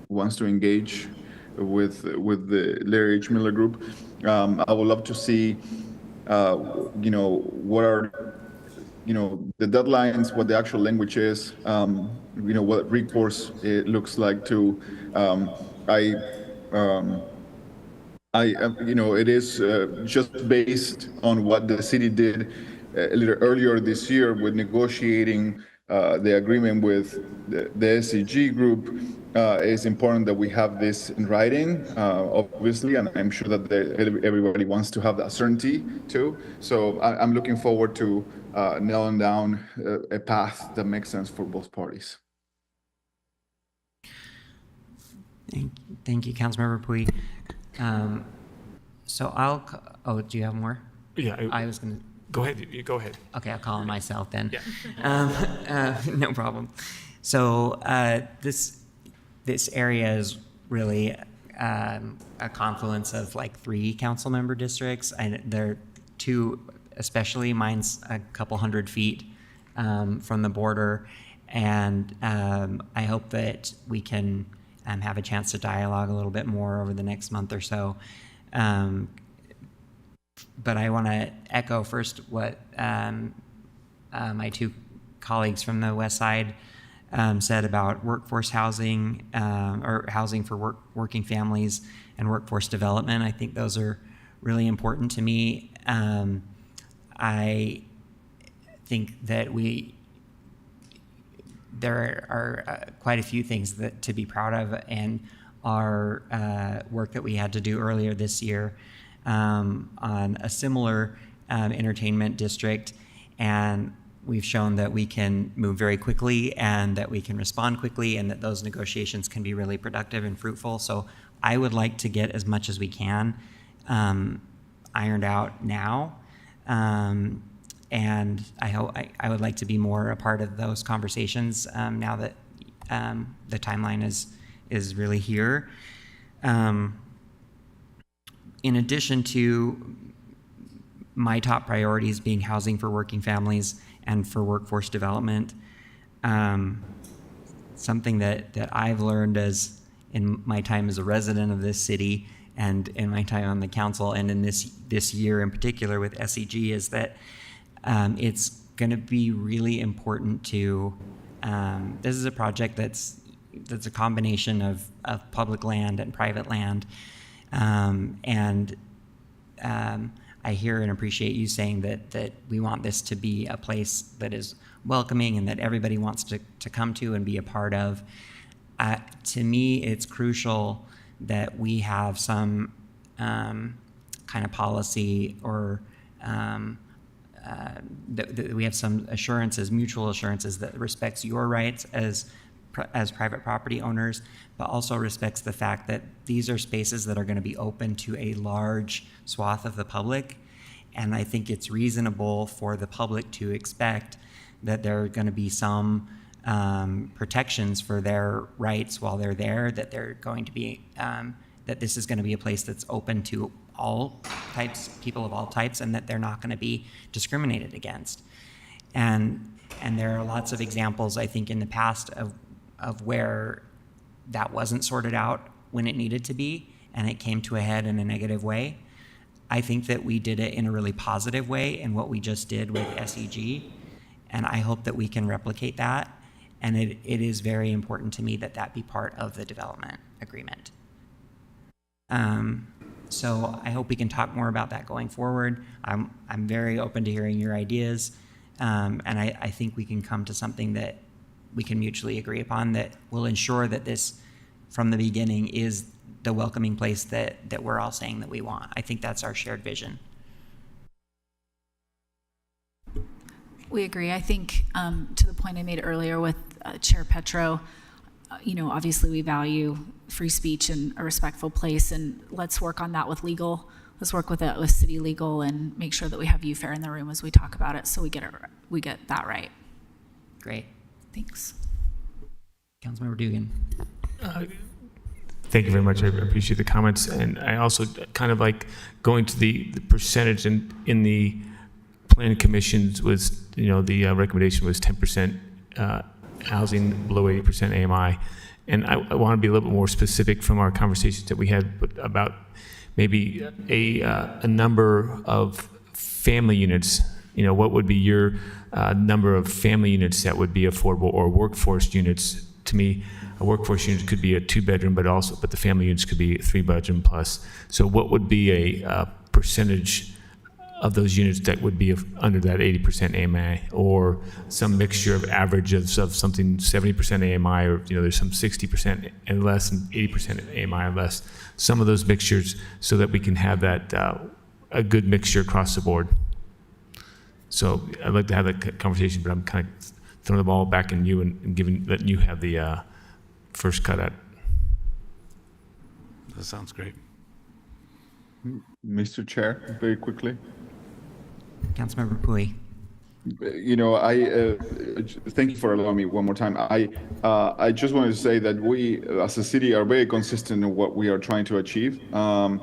wants to engage with the Larry H. Miller Group, I would love to see, what are, the deadlines, what the actual language is, what recourse it looks like to, it is just based on what the city did a little earlier this year with negotiating the agreement with the SCG group. It's important that we have this in writing, obviously, and I'm sure that everybody wants to have that certainty too. So I'm looking forward to nailing down a path that makes sense for both parties. Thank you, Councilmember Pui. Do you have more? Yeah. I was going to. Go ahead. You go ahead. Okay, I'll call on myself then. Yeah. No problem. So this area is really a confluence of like 3 council member districts, and there are 2, especially mine's a couple hundred feet from the border, and I hope that we can have a chance to dialogue a little bit more over the next month or so. But I want to echo first what my 2 colleagues from the West Side said about workforce housing, or housing for working families and workforce development. I think those are really important to me. I think that there are quite a few things to be proud of, and our work that we had to do earlier this year on a similar entertainment district, and we've shown that we can move very quickly and that we can respond quickly, and that those negotiations can be really productive and fruitful. So I would like to get as much as we can ironed out now, and I would like to be more a part of those conversations now that the timeline is really here. In addition to my top priorities being housing for working families and for workforce development, something that I've learned in my time as a resident of this city and in my time on the council and in this year in particular with SCG is that it's going to be really important to, this is a project that's a combination of public land and private land. I hear and appreciate you saying that we want this to be a place that is welcoming and that everybody wants to come to and be a part of. To me, it's crucial that we have some kind of policy or that we have some assurances, mutual assurances that respects your rights as private property owners, but also respects the fact that these are spaces that are going to be open to a large swath of the public. And I think it's reasonable for the public to expect that there are going to be some protections for their rights while they're there, that they're going to be, that this is going to be a place that's open to all types, people of all types, and that they're not going to be discriminated against. And there are lots of examples, I think, in the past of where that wasn't sorted out when it needed to be, and it came to a head in a negative way. I think that we did it in a really positive way in what we just did with SEG, and I hope that we can replicate that. And it is very important to me that that be part of the development agreement. So I hope we can talk more about that going forward. I'm very open to hearing your ideas, and I think we can come to something that we can mutually agree upon that will ensure that this, from the beginning, is the welcoming place that we're all saying that we want. I think that's our shared vision. We agree. I think to the point I made earlier with Chair Petro, obviously we value free speech and a respectful place, and let's work on that with legal. Let's work with it with city legal and make sure that we have UFair in the room as we talk about it, so we get that right. Great. Thanks. Councilmember Dugan. Thank you very much. I appreciate the comments, and I also kind of like going to the percentage in the planning commissions was, the recommendation was 10% housing below 80% AMI, and I want to be a little bit more specific from our conversations that we had about maybe a number of family units. What would be your number of family units that would be affordable, or workforce units? To me, a workforce unit could be a 2-bedroom, but the family units could be 3-bedroom plus. So what would be a percentage of those units that would be under that 80% AMI, or some mixture of average of something 70% AMI, or there's some 60% and less and 80% AMI and less. Some of those mixtures, so that we can have that a good mixture across the board. So I'd like to have that conversation, but I'm kind of throwing the ball back in you and letting you have the first cut at it. That sounds great. Mr. Chair, very quickly. Councilmember Pui. Thank you for allowing me one more time. I just wanted to say that we, as a city, are very consistent in what we are trying to achieve. And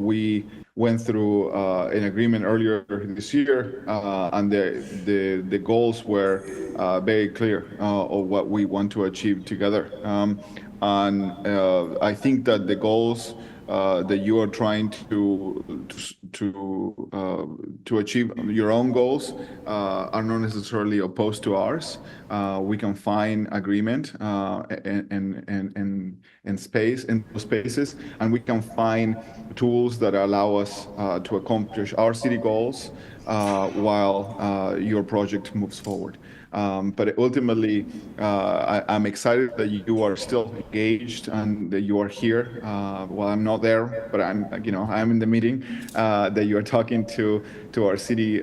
we went through an agreement earlier this year, and the goals were very clear of what we want to achieve together. And I think that the goals that you are trying to achieve your own goals are not necessarily opposed to ours. We can find agreement and space in those spaces, and we can find tools that allow us to accomplish our city goals while your project moves forward. But ultimately, I'm excited that you are still engaged and that you are here. Well, I'm not there, but I'm in the meeting. That you are talking to our city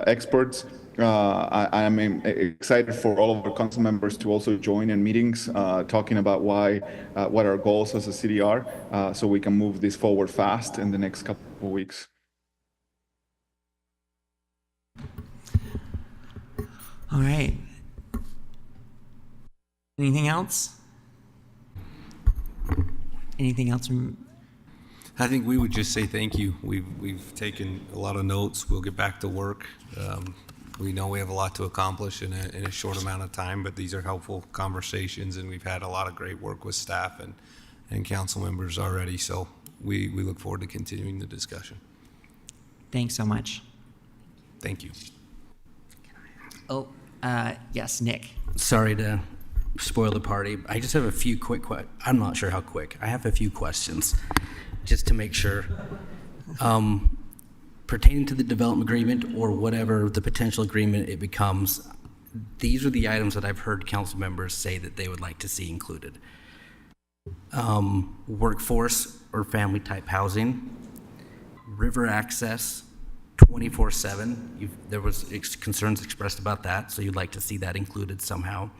experts. I'm excited for all of our council members to also join in meetings, talking about what our goals as a city are, so we can move this forward fast in the next couple of weeks. All right. Anything else? Anything else from? I think we would just say thank you. We've taken a lot of notes. We'll get back to work. We know we have a lot to accomplish in a short amount of time, but these are helpful conversations, and we've had a lot of great work with staff and council members already. So we look forward to continuing the discussion. Thanks so much. Thank you. Oh, yes, Nick. Sorry to spoil the party. I just have a few I'm not sure how quick. I have a few questions just to make sure. Pertaining to the development agreement or whatever the potential agreement it becomes, these are the items that I've heard council members say that they would like to see included. Workforce or family type housing, river access, 24/7. There was concerns expressed about that, so you'd like to see that included somehow.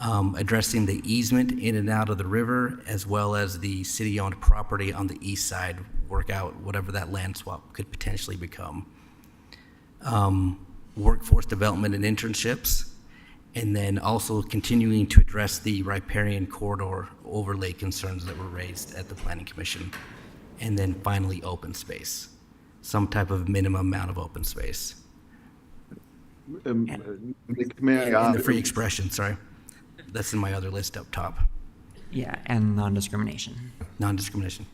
Addressing the easement in and out of the river, as well as the city-owned property on the east side, work out whatever that land swap could potentially become. Workforce development and internships, and then also continuing to address the riparian corridor overlay concerns that were raised at the Planning Commission. And then finally, open space. Some type of minimum amount of open space. Nick, may I And the free expression, sorry. That's in my other list up top. Yeah, and non-discrimination. Non-discrimination.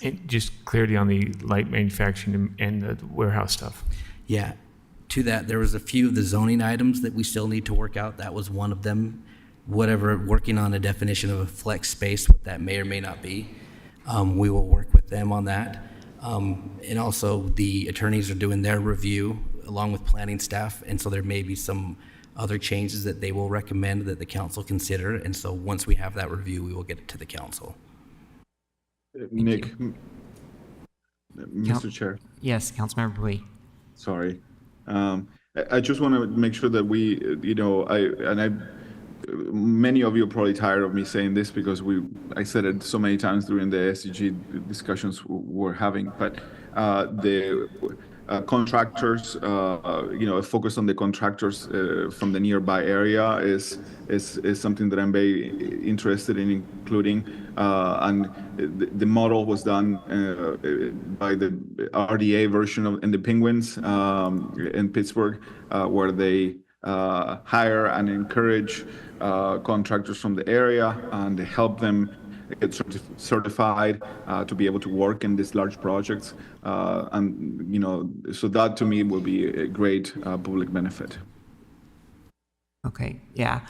And just clarity on the light manufacturing and the warehouse stuff. Yeah. To that, there was a few of the zoning items that we still need to work out. That was one of them. Working on a definition of a flex space, what that may or may not be. We will work with them on that. And also, the attorneys are doing their review along with planning staff, and so there may be some other changes that they will recommend that the council consider. And so once we have that review, we will get it to the council. Nick, Mr. Chair. Yes, Councilmember Bui. Sorry. I just want to make sure that we, many of you are probably tired of me saying this because I said it so many times during the SDG discussions we're having, but the contractors, a focus on the contractors from the nearby area is something that I'm very interested in including. And the model was done by the RDA version in the Penguins in Pittsburgh, where they hire and encourage contractors from the area and help them get certified to be able to work in these large projects. So that to me will be a great public benefit. Okay, yeah.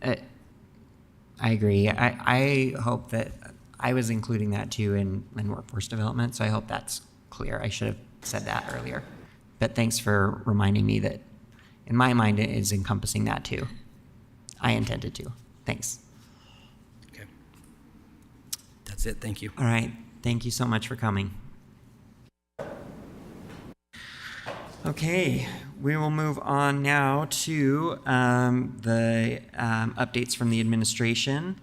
I agree. I hope that I was including that too in workforce development, so I hope that's clear. I should have said that earlier. But thanks for reminding me that in my mind it is encompassing that too. I intended to. Thanks. Okay. That's it. Thank you. All right. Thank you so much for coming. Okay, we will move on now to the updates from the administration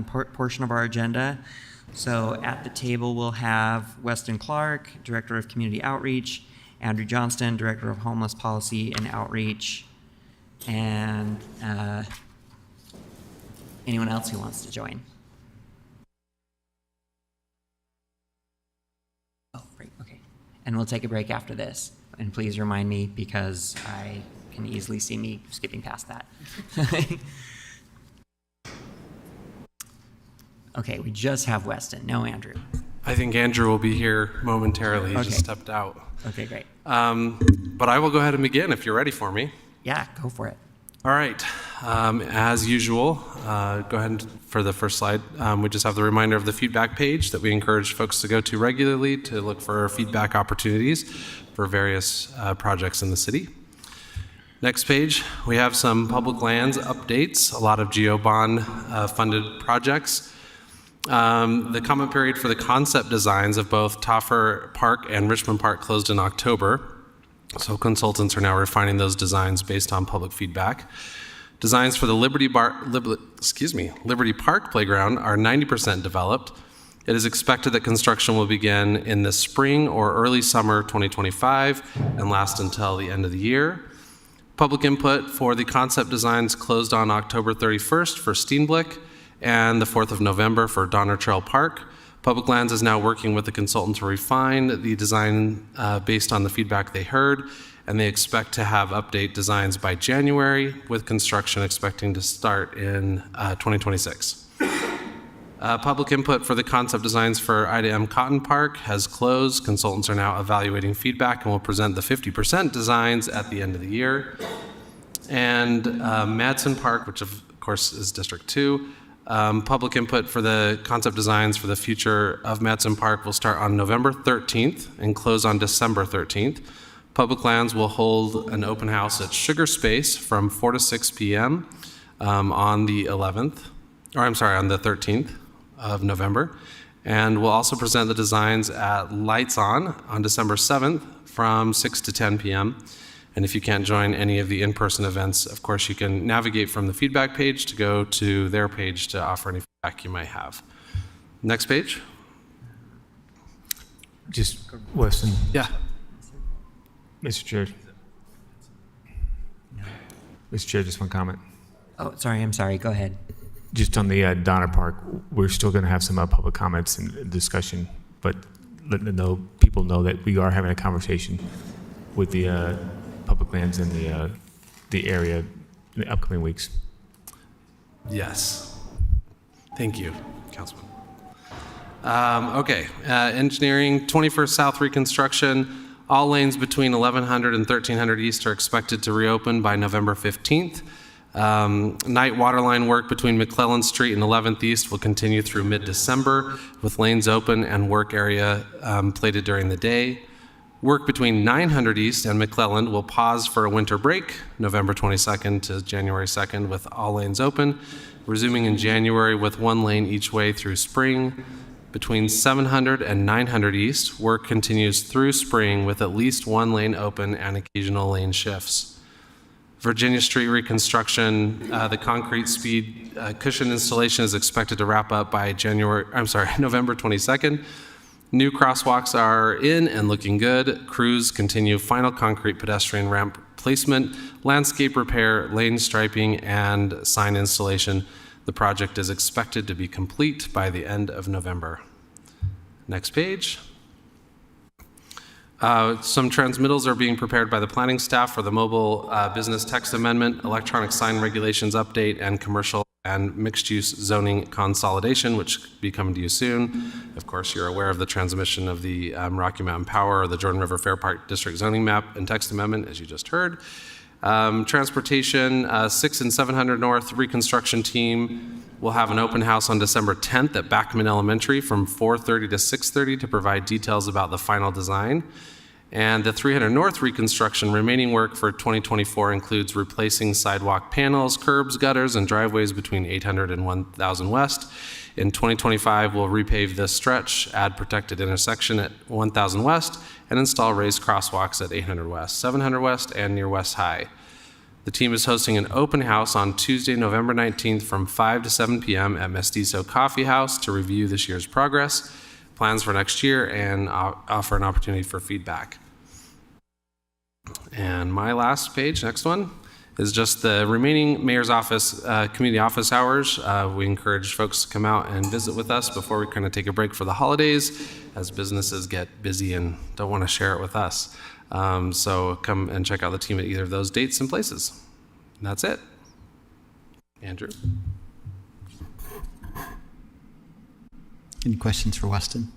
portion of our agenda. So at the table, we'll have Weston Clark, Director of Community Outreach, Andrew Johnston, Director of Homeless Policy and Outreach, and anyone else who wants to join. Oh, right, okay. And we'll take a break after this. And please remind me because I can easily see me skipping past that. Okay, we just have Weston, no Andrew. I think Andrew will be here momentarily. He just stepped out. Okay, great. But I will go ahead and begin if you're ready for me. Yeah, go for it. All right. As usual, go ahead and for the first slide, we just have the reminder of the feedback page that we encourage folks to go to regularly to look for feedback opportunities for various projects in the city. Next page, we have some public lands updates, a lot of GeoBond funded projects. The comment period for the concept designs of both Toffer Park and Richmond Park closed in October. So consultants are now refining those designs based on public feedback. Designs for the Liberty Park playground are 90% developed. It is expected that construction will begin in the spring or early summer 2025 and last until the end of the year. Public input for the concept designs closed on October 31st for Steenblick and the 4th of November for Donner Trail Park. Public Lands is now working with the consultant to refine the design based on the feedback they heard, and they expect to have update designs by January, with construction expecting to start in 2026. Public input for the concept designs for Ida M. Cotton Park has closed. Consultants are now evaluating feedback and will present the 50% designs at the end of the year. And Madsen Park, which of course is District 2, public input for the concept designs for the future of Madsen Park will start on November 13th and close on December 13th. Public Lands will hold an open house at Sugar Space from 4 to 6 p.m. On the 13th of November. And we'll also present the designs at Lights on December 7th from 6 to 10 p.m. And if you can't join any of the in-person events, of course, you can navigate from the feedback page to go to their page to offer any feedback you might have. Next page. Just Weston. Yeah. Mr. Chair. Mr. Chair, just one comment. Oh, sorry, I'm sorry. Go ahead. Just on the Donner Park, we're still going to have some public comments and discussion, but let people know that we are having a conversation with the public lands in the area in the upcoming weeks. Yes. Thank you, Councilman. Okay. Engineering, 21st South reconstruction. All lanes between 1100 and 1300 East are expected to reopen by November 15th. Night waterline work between McClellan Street and 11th East will continue through mid-December with lanes open and work area plated during the day. Work between 900 East and McClellan will pause for a winter break, November 22nd to January 2nd, with all lanes open, resuming in January with one lane each way through spring. Between 700 and 900 East, work continues through spring with at least one lane open and occasional lane shifts. Virginia Street reconstruction, the concrete speed cushion installation is expected to wrap up by November 22nd. New crosswalks are in and looking good. Crews continue final concrete pedestrian ramp placement, landscape repair, lane striping, and sign installation. The project is expected to be complete by the end of November. Next page. Some transmittals are being prepared by the planning staff for the mobile business text amendment, electronic sign regulations update, and commercial and mixed-use zoning consolidation, which will be coming to you soon. Of course, you're aware of the transmission of the Rocky Mountain Power or the Jordan River Fair Park District zoning map and text amendment, as you just heard. Transportation, 6 and 700 North reconstruction team will have an open house on December 10th at Backman Elementary from 4:30 to 6:30 to provide details about the final design. And the 300 North reconstruction remaining work for 2024 includes replacing sidewalk panels, curbs, gutters, and driveways between 800 and 1000 West. In 2025, we'll repave this stretch, add protected intersection at 1000 West, and install raised crosswalks at 800 West, 700 West, and near West High. The team is hosting an open house on Tuesday, November 19th from 5 to 7 p.m. at Mestizo Coffee House to review this year's progress, plans for next year, and offer an opportunity for feedback. And my last page, next one, is just the remaining mayor's office, community office hours. We encourage folks to come out and visit with us before we kind of take a break for the holidays, as businesses get busy and don't want to share it with us. So come and check out the team at either of those dates and places. And that's it. Andrew? Any questions for Weston?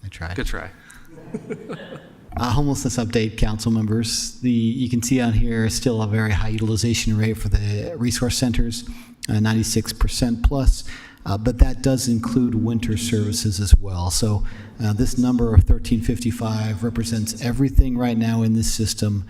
I tried. Good try. Homelessness update, council members. You can see on here still a very high utilization rate for the resource centers, 96% plus, but that does include winter services as well. So this number of 1355 represents everything right now in this system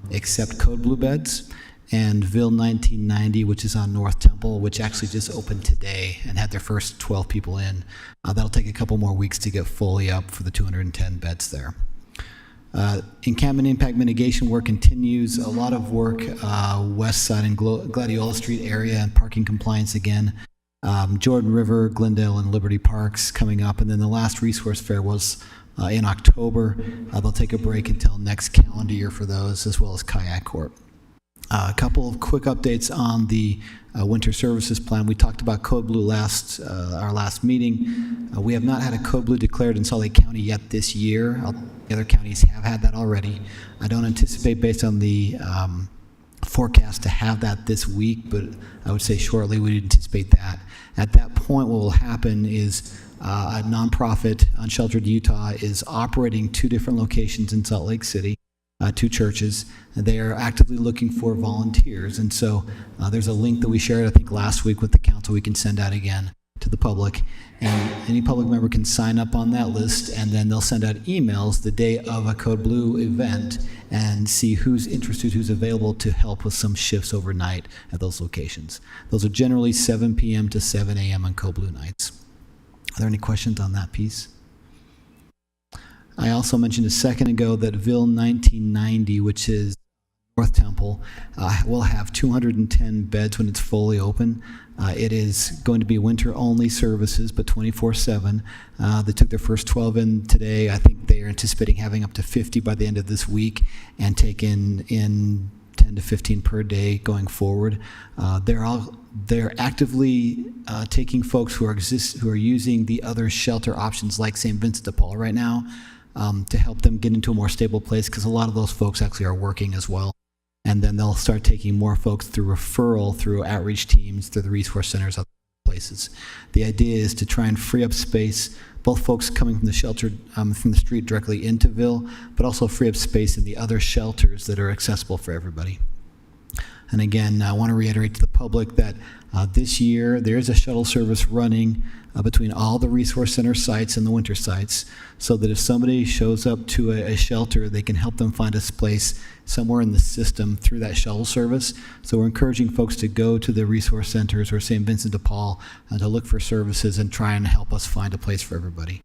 except Code Blue beds and Ville 1990, which is on North Temple, which actually just opened today and had their first 12 people in. That'll take a couple more weeks to get fully up for the 210 beds there. Encampment impact mitigation work continues. A lot of work west side and Gladiola Street area and parking compliance again. Jordan River, Glendale, and Liberty Parks coming up. And then the last resource fair was in October. They'll take a break until next calendar year for those, as well as Kayak Corp. A couple of quick updates on the winter services plan. We talked about Code Blue our last meeting. We have not had a Code Blue declared in Salt Lake County yet this year. The other counties have had that already. I don't anticipate, based on the forecast, to have that this week, but I would say shortly we'd anticipate that. At that point, what will happen is a nonprofit, Unsheltered Utah, is operating 2 different locations in Salt Lake City. 2 churches. They are actively looking for volunteers, and so there's a link that we shared, I think, last week with the council. We can send out again to the public, and any public member can sign up on that list, and then they'll send out emails the day of a Code Blue event and see who's interested, who's available to help with some shifts overnight at those locations. Those are generally 7 p.m. to 7 a.m. on Code Blue nights. Are there any questions on that piece? I also mentioned a second ago that Ville 1990, which is North Temple, will have 210 beds when it's fully open. It is going to be winter-only services, but 24/7. They took their first 12 in today. I think they are anticipating having up to 50 by the end of this week and take in 10 to 15 per day going forward. They're actively taking folks who are using the other shelter options like St. Vincent de Paul right now, to help them get into a more stable place, because a lot of those folks actually are working as well. And then they'll start taking more folks through referral, through outreach teams, through the resource centers, other places. places. The idea is to try and free up space, both folks coming from the shelter, from the street directly into Ville, but also free up space in the other shelters that are accessible for everybody. And again, I want to reiterate to the public that this year there is a shuttle service running between all the resource center sites and the winter sites, so that if somebody shows up to a shelter, they can help them find a place somewhere in the system through that shuttle service. So we're encouraging folks to go to the resource centers or St. Vincent de Paul to look for services and try and help us find a place for everybody.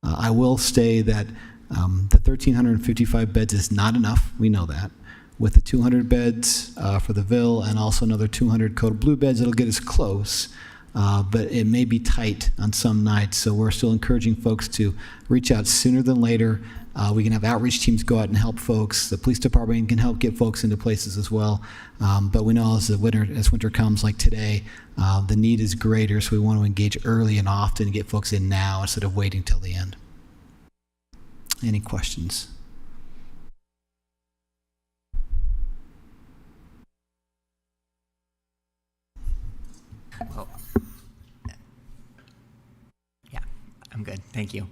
I will say that the 1,355 beds is not enough. We know that. With the 200 beds for the Ville and also another 200 Code Blue beds, it'll get us close. But it may be tight on some nights, so we're still encouraging folks to reach out sooner than later. We can have outreach teams go out and help folks. The police department can help get folks into places as well. But we know as winter comes, like today, the need is greater, so we want to engage early and often and get folks in now instead of waiting till the end. Any questions? Well, yeah, I'm good. Thank you.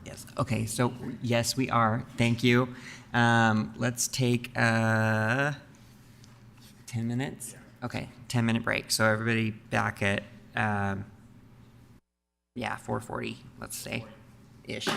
Yes. Okay. So yes, we are. Thank you. Let's take 10 minutes. Okay, 10-minute break. So everybody back at, 4:40, let's say, ish.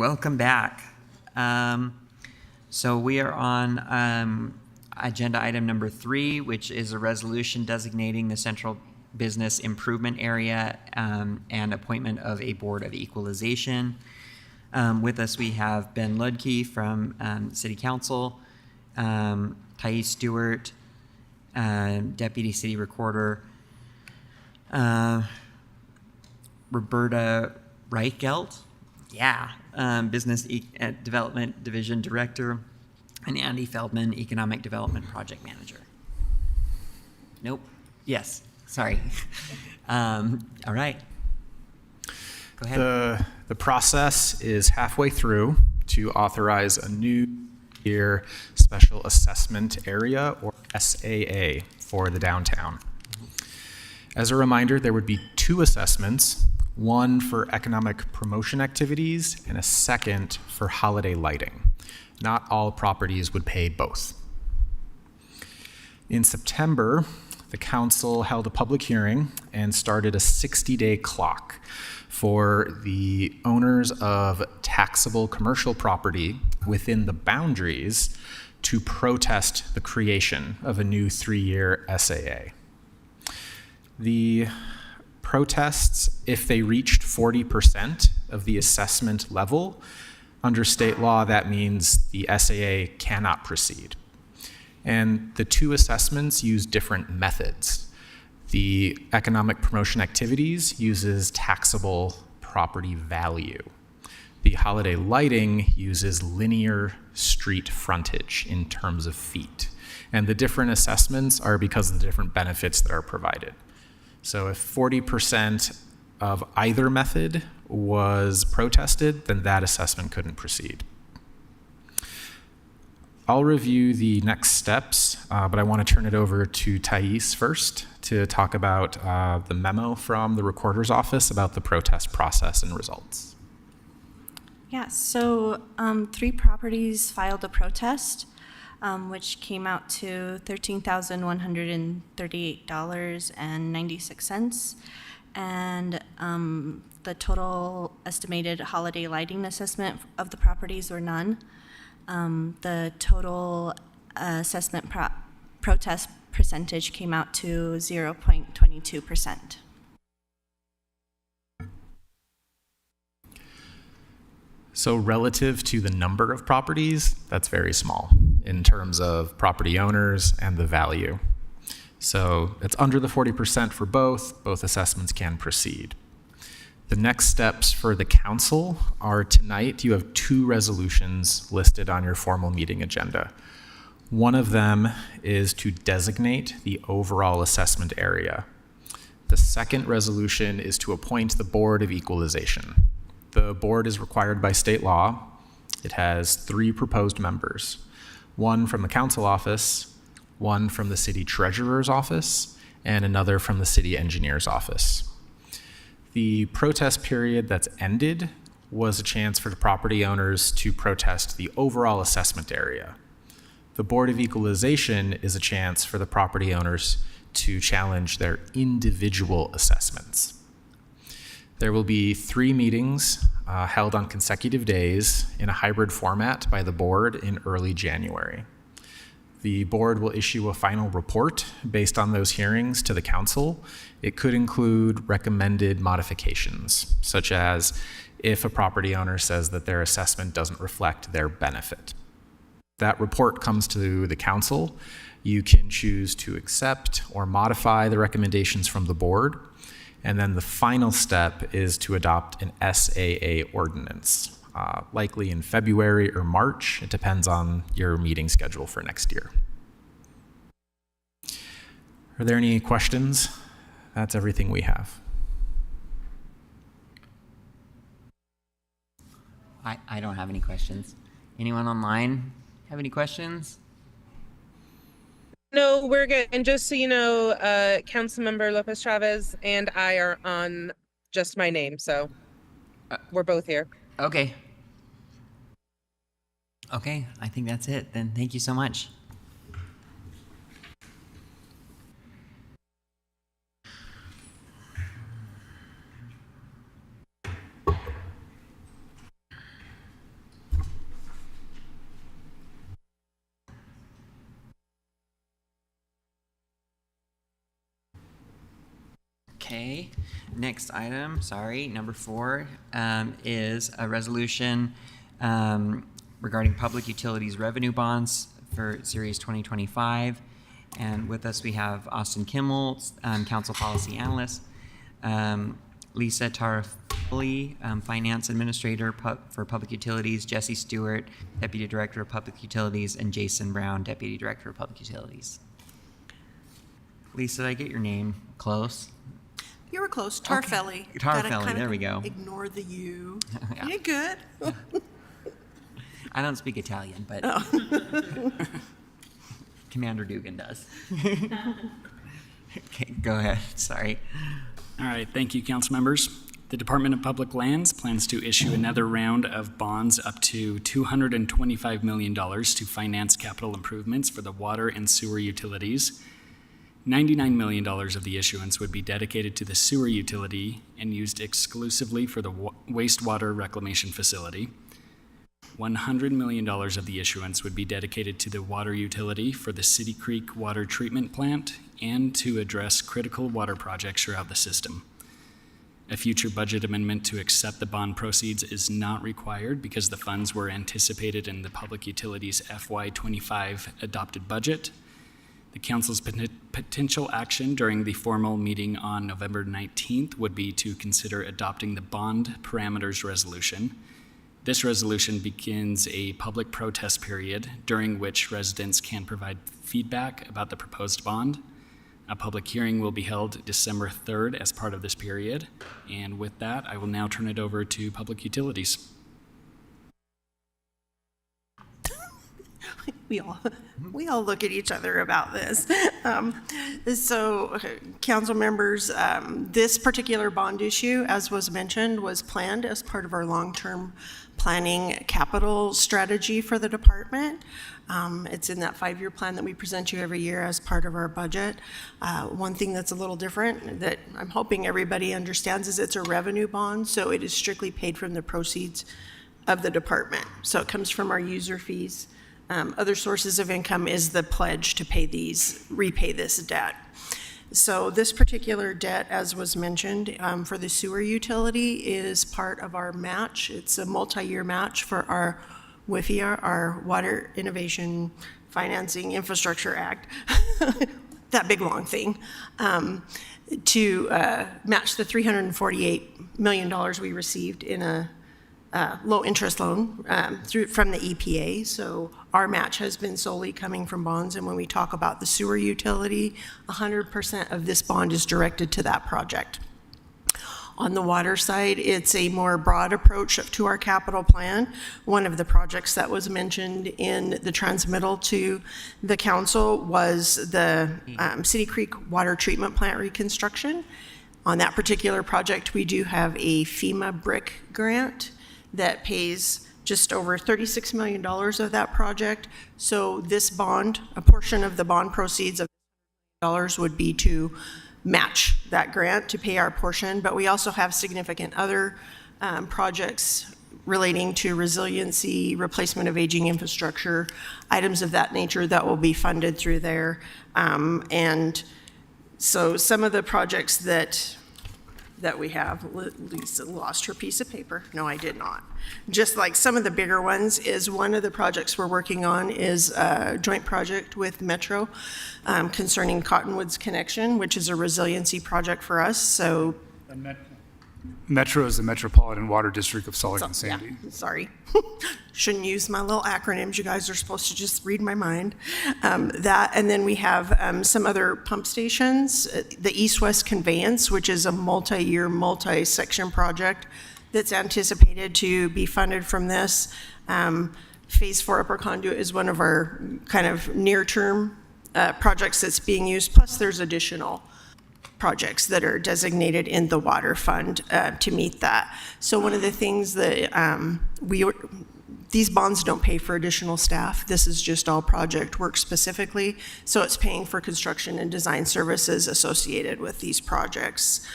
welcome back. So we are on agenda item number 3, which is a resolution designating the Central Business Improvement Area and appointment of a Board of Equalization. With us, we have Ben Ludke from City Council, Thais Stewart, Deputy City Recorder, Roberta Reichelt, Business Development Division Director, and Andy Feldman, Economic Development Project Manager. Nope. Yes. Sorry. All right. Go ahead. The process is halfway through to authorize a new year special assessment area, or SAA, for the downtown. As a reminder, there would be 2 assessments, one for economic promotion activities and a second for holiday lighting. Not all properties would pay both. In September, the council held a public hearing and started a 60-day clock for the owners of taxable commercial property within the boundaries to protest the creation of a new 3-year SAA. The protests, if they reached 40% of the assessment level, under state law, that means the SAA cannot proceed. And the 2 assessments use different methods. The economic promotion activities uses taxable property value. The holiday lighting uses linear street frontage in terms of feet. And the different assessments are because of the different benefits that are provided. So if 40% of either method was protested, then that assessment couldn't proceed. I'll review the next steps, but I want to turn it over to Thais first to talk about the memo from the Recorder's Office about the protest process and results. Yeah, so 3 properties filed a protest, which came out to $13,138.96. And the total estimated holiday lighting assessment of the properties were none. The total assessment protest percentage came out to 0.22%. So relative to the number of properties, that's very small in terms of property owners and the value. So it's under the 40% for both. Both assessments can proceed. The next steps for the council are tonight you have 2 resolutions listed on your formal meeting agenda. One of them is to designate the overall assessment area. The second resolution is to appoint the Board of Equalization. The board is required by state law. It has 3 proposed members, one from the council office, one from the city treasurer's office, and another from the city engineer's office. The protest period that's ended was a chance for the property owners to protest the overall assessment area. The Board of Equalization is a chance for the property owners to challenge their individual assessments. There will be 3 meetings held on consecutive days in a hybrid format by the board in early January. The board will issue a final report based on those hearings to the council. It could include recommended modifications, such as if a property owner says that their assessment doesn't reflect their benefit. That report comes to the council. You can choose to accept or modify the recommendations from the board. And then the final step is to adopt an SAA ordinance, likely in February or March. It depends on your meeting schedule for next year. Are there any questions? That's everything we have. I don't have any questions. Anyone online have any questions? No, we're good. And just so you know, Councilmember Lopez Chavez and I are on just my name, so we're both here. Okay. Okay, I think that's it then. Thank you so much. Okay, next item, sorry, number 4, is a resolution regarding public utilities revenue bonds for Series 2025. And with us, we have Austin Kimmel, Council Policy Analyst, Lisa Tarafili, Finance Administrator for Public Utilities, Jesse Stewart, Deputy Director of Public Utilities, and Jason Brown, Deputy Director of Public Utilities. Lisa, did I get your name close? You were close. Tarfelli. Okay. Tarfelli, there we go. Ignore the U. Yeah. You're good. I don't speak Italian, but Commander Dugan does. Okay, go ahead. Sorry. All right. Thank you, council members. The Department of Public Lands plans to issue another round of bonds up to $225 million to finance capital improvements for the water and sewer utilities. $99 million of the issuance would be dedicated to the sewer utility and used exclusively for the wastewater reclamation facility. $100 million of the issuance would be dedicated to the water utility for the City Creek water treatment plant and to address critical water projects throughout the system. A future budget amendment to accept the bond proceeds is not required because the funds were anticipated in the Public Utilities FY25 adopted budget. The council's potential action during the formal meeting on November 19th would be to consider adopting the bond parameters resolution. This resolution begins a public protest period during which residents can provide feedback about the proposed bond. A public hearing will be held December 3rd as part of this period. And with that, I will now turn it over to Public Utilities. We all look at each other about this. Council members, this particular bond issue, as was mentioned, was planned as part of our long-term planning capital strategy for the department. It's in that 5-year plan that we present you every year as part of our budget. One thing that's a little different that I'm hoping everybody understands is it's a revenue bond, so it is strictly paid from the proceeds of the department. So it comes from our user fees. Other sources of income is the pledge to repay this debt. So this particular debt, as was mentioned, for the sewer utility is part of our match. It's a multi-year match for our WIFIA, our Water Innovation Financing Infrastructure Act, that big long thing, to match the $348 million we received in a low interest loan from the EPA. So our match has been solely coming from bonds. And when we talk about the sewer utility, 100% of this bond is directed to that project. On the water side, it's a more broad approach to our capital plan. One of the projects that was mentioned in the transmittal to the council was the City Creek water treatment plant reconstruction. On that particular project, we do have a FEMA BRIC grant that pays just over $36 million of that project. So this bond, a portion of the bond proceeds of $1 would be to match that grant to pay our portion, but we also have significant other projects relating to resiliency, replacement of aging infrastructure, items of that nature that will be funded through there. And so some of the projects that we have, Lisa lost her piece of paper. No, I did not. Just like some of the bigger ones is one of the projects we're working on is a joint project with Metro concerning Cottonwoods Connection, which is a resiliency project for us. So Metro is the Metropolitan Water District of Salt Lake and Sandy. Yeah, sorry. Shouldn't use my little acronyms. You guys are supposed to just read my mind. That, and then we have some other pump stations, the East-West Conveyance, which is a multi-year, multi-section project that's anticipated to be funded from this. Phase 4 Upper Conduit is one of our kind of near-term projects that's being used, plus there's additional projects that are designated in the water fund to meet that. So one of the things that these bonds don't pay for additional staff. This is just all project work specifically. So it's paying for construction and design services associated with these projects.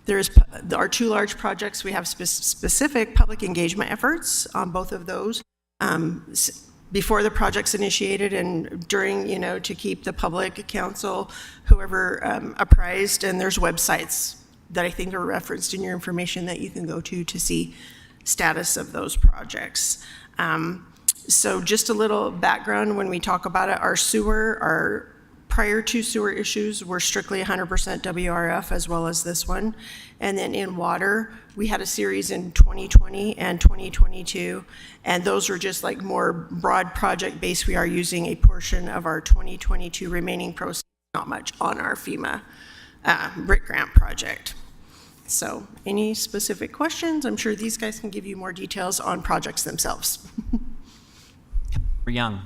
There's our 2 large projects. We have specific public engagement efforts on both of those. before the project's initiated and during, to keep the public, council, whoever apprised. And there's websites that I think are referenced in your information that you can go to see status of those projects. So just a little background when we talk about it, our prior to sewer issues were strictly 100% WRF, as well as this one. And then in water, we had a series in 2020 and 2022, and those were just like more broad project based. We are using a portion of our 2022 remaining proceeds, not much, on our FEMA BRIC grant project. So any specific questions? I'm sure these guys can give you more details on projects themselves. Young.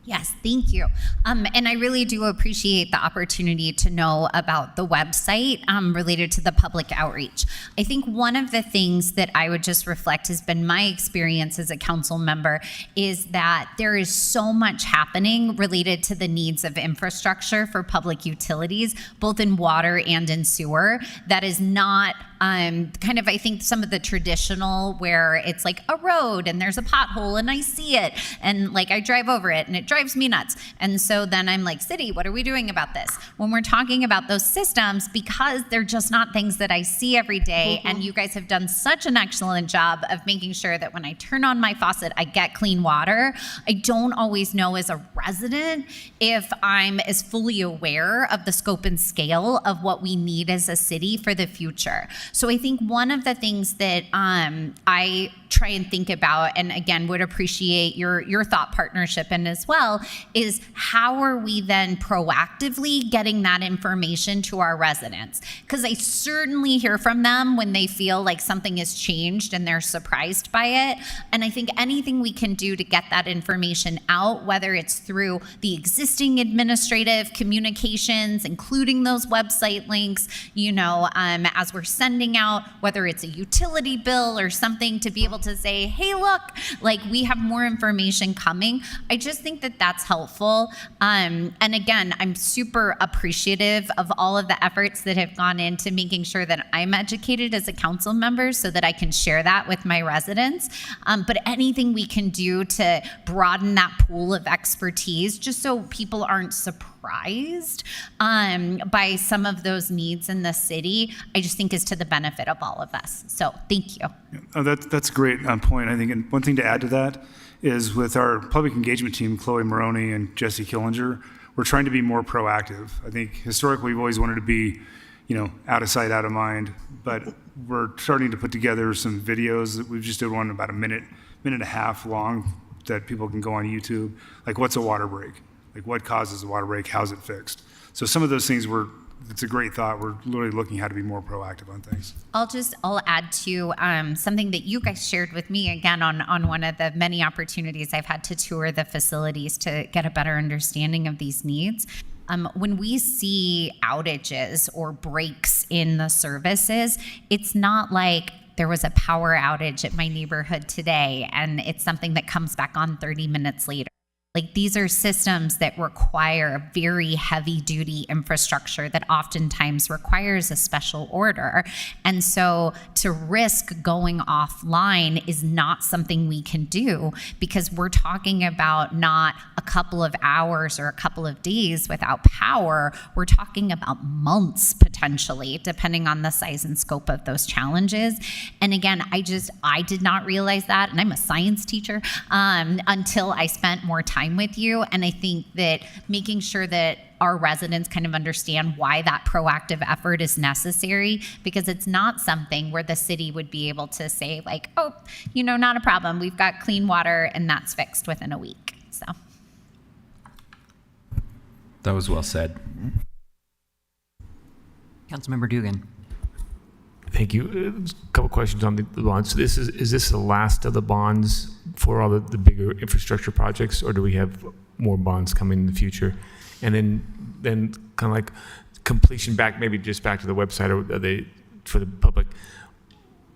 Yes, thank you. And I really do appreciate the opportunity to know about the website related to the public outreach. I think one of the things that I would just reflect has been my experience as a council member is that there is so much happening related to the needs of infrastructure for public utilities, both in water and in sewer, that is not kind of, I think, some of the traditional where it's like a road and there's a pothole and I see it and like I drive over it and it drives me nuts. And so then I'm like, city, what are we doing about this? When we're talking about those systems, because they're just not things that I see every day, and you guys have done such an excellent job of making sure that when I turn on my faucet, I get clean water. I don't always know as a resident if I'm as fully aware of the scope and scale of what we need as a city for the future. So I think one of the things that I try and think about, and again, would appreciate your thought partnership in as well, is how are we then proactively getting that information to our residents? Because I certainly hear from them when they feel like something has changed and they're surprised by it. And I think anything we can do to get that information out, whether it's through the existing administrative communications, including those website links, as we're sending out, whether it's a utility bill or something, to be able to say, hey, look, like we have more information coming. I just think that that's helpful. And again, I'm super appreciative of all of the efforts that have gone into making sure that I'm educated as a council member so that I can share that with my residents. But anything we can do to broaden that pool of expertise, just so people aren't surprised by some of those needs in the city, I just think is to the benefit of all of us. So thank you. Oh, that's a great point. I think, and one thing to add to that is with our public engagement team, Chloe Maroney and Jesse Killinger, we're trying to be more proactive. I think historically we've always wanted to be, out of sight, out of mind, but we're starting to put together some videos that we've just did one about a minute and a half long that people can go on YouTube. Like, what's a water break? Like, what causes a water break? How's it fixed? So some of those things it's a great thought. We're literally looking how to be more proactive on things. I'll add to something that you guys shared with me again on one of the many opportunities I've had to tour the facilities to get a better understanding of these needs. When we see outages or breaks in the services, it's not like there was a power outage at my neighborhood today and it's something that comes back on 30 minutes later. Like, these are systems that require very heavy duty infrastructure that oftentimes requires a special order. And so to risk going offline is not something we can do, because we're talking about not a couple of hours or a couple of days without power. We're talking about months potentially, depending on the size and scope of those challenges. And again, I did not realize that, and I'm a science teacher, until I spent more time with you. And I think that making sure that our residents kind of understand why that proactive effort is necessary, because it's not something where the city would be able to say like, oh, not a problem. We've got clean water and that's fixed within a week. So. That was well said. Councilmember Dugan. Thank you. A couple questions on the bonds. So is this the last of the bonds for all the bigger infrastructure projects, or do we have more bonds coming in the future? And then kind of like completion back, maybe just back to the website, or are they for the public?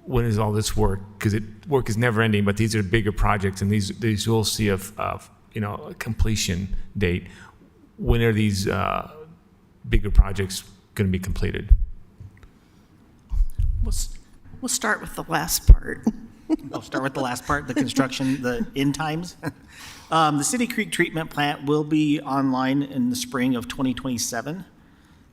When is all this work? Because work is never ending, but these are bigger projects, and these will see a completion date. When are these bigger projects going to be completed? We'll start with the last part. I'll start with the last part, the construction, the end times. The City Creek Treatment Plant will be online in the spring of 2027.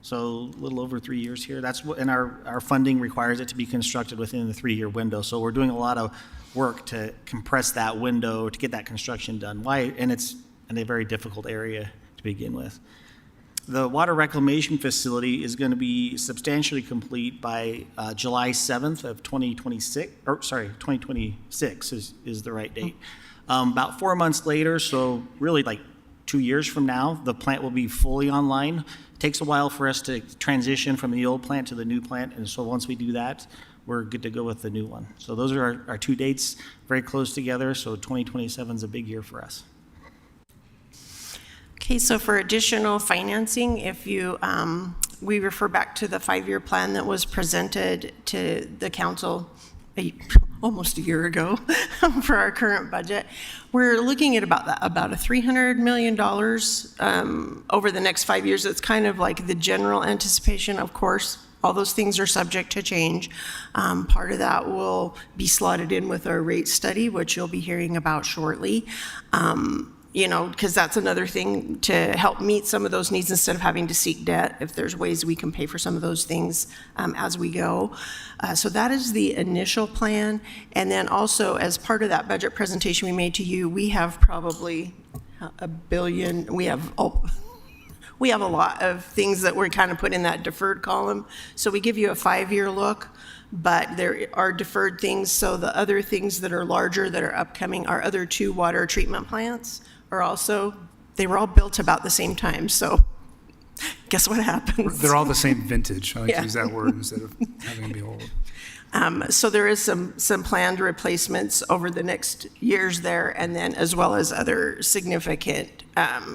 So a little over 3 years here. That's what, and our funding requires it to be constructed within the 3-year window. So we're doing a lot of work to compress that window to get that construction done. Why? And it's in a very difficult area to begin with. The water reclamation facility is going to be substantially complete by July 7th of 2026, or sorry, 2026 is the right date. About 4 months later, so really like 2 years from now, the plant will be fully online. It takes a while for us to transition from the old plant to the new plant, and so once we do that, we're good to go with the new one. So those are our 2 dates, very close together, so 2027 is a big year for us. Okay, so for additional financing, if you, we refer back to the 5-year plan that was presented to the council almost a year ago for our current budget. We're looking at about a $300 million over the next 5 years. It's kind of like the general anticipation. Of course, all those things are subject to change. Part of that will be slotted in with our rate study, which you'll be hearing about shortly. You know, because that's another thing to help meet some of those needs instead of having to seek debt, if there's ways we can pay for some of those things as we go. So that is the initial plan. And then also, as part of that budget presentation we made to you, we have probably $1 billion. We have a lot of things that we're kind of put in that deferred column. So we give you a 5-year look, but there are deferred things. So the other things that are larger that are upcoming, our other 2 water treatment plants are also, they were all built about the same time. So guess what happens? They're all the same vintage. I like Yeah. to use that word instead of having to be old. So there is some planned replacements over the next years there, and then as well as other significant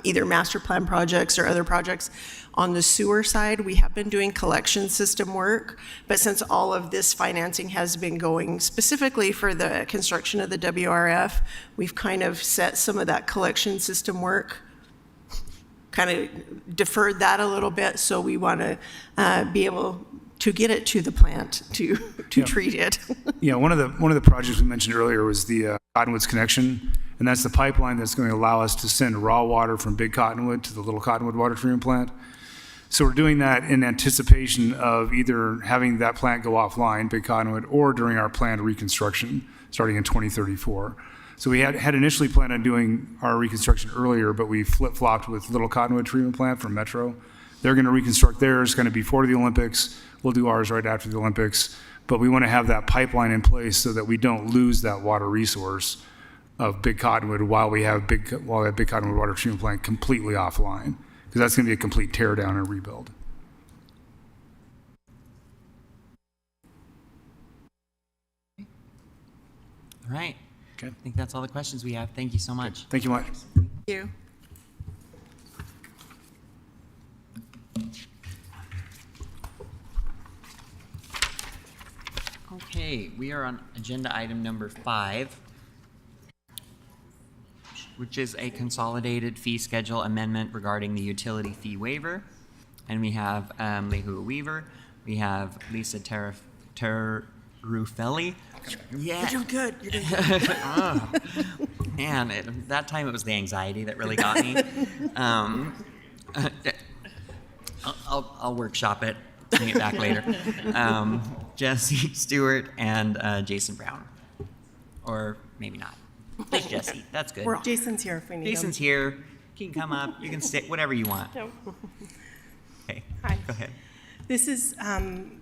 either master plan projects or other projects. On the sewer side, we have been doing collection system work, but since all of this financing has been going specifically for the construction of the WRF, we've kind of set some of that collection system work, kind of deferred that a little bit, so we want to be able to get it to the plant to treat it. Yeah, one of the projects we mentioned earlier was the Cottonwoods connection, and that's the pipeline that's going to allow us to send raw water from Big Cottonwood to the Little Cottonwood water treatment plant. So we're doing that in anticipation of either having that plant go offline, Big Cottonwood, or during our planned reconstruction starting in 2034. So we had initially planned on doing our reconstruction earlier, but we flip-flopped with Little Cottonwood treatment plant from Metro. They're going to reconstruct theirs, going to be before the Olympics. We'll do ours right after the Olympics. But we want to have that pipeline in place so that we don't lose that water resource of Big Cottonwood while we have Big Cottonwood water treatment plant completely offline, because that's going to be a complete tear down and rebuild. All right. Okay. I think that's all the questions we have. Thank you so much. Thank you much. Thank you. Okay, we are on agenda item number 5, which is a consolidated fee schedule amendment regarding the utility fee waiver. And we have Lehua Weaver, we have Lisa Terrufelli. Yeah. You're doing good. You're doing good. Oh, man, that time it was the anxiety that really got me. I'll workshop it, bring it back later. Jesse Stewart and Jason Brown. Or maybe not. Just Jesse. That's good. Jason's here if we need him. Jason's here. You can come up. You can sit, whatever you want. No. Okay. Hi. Go ahead. This is, I'm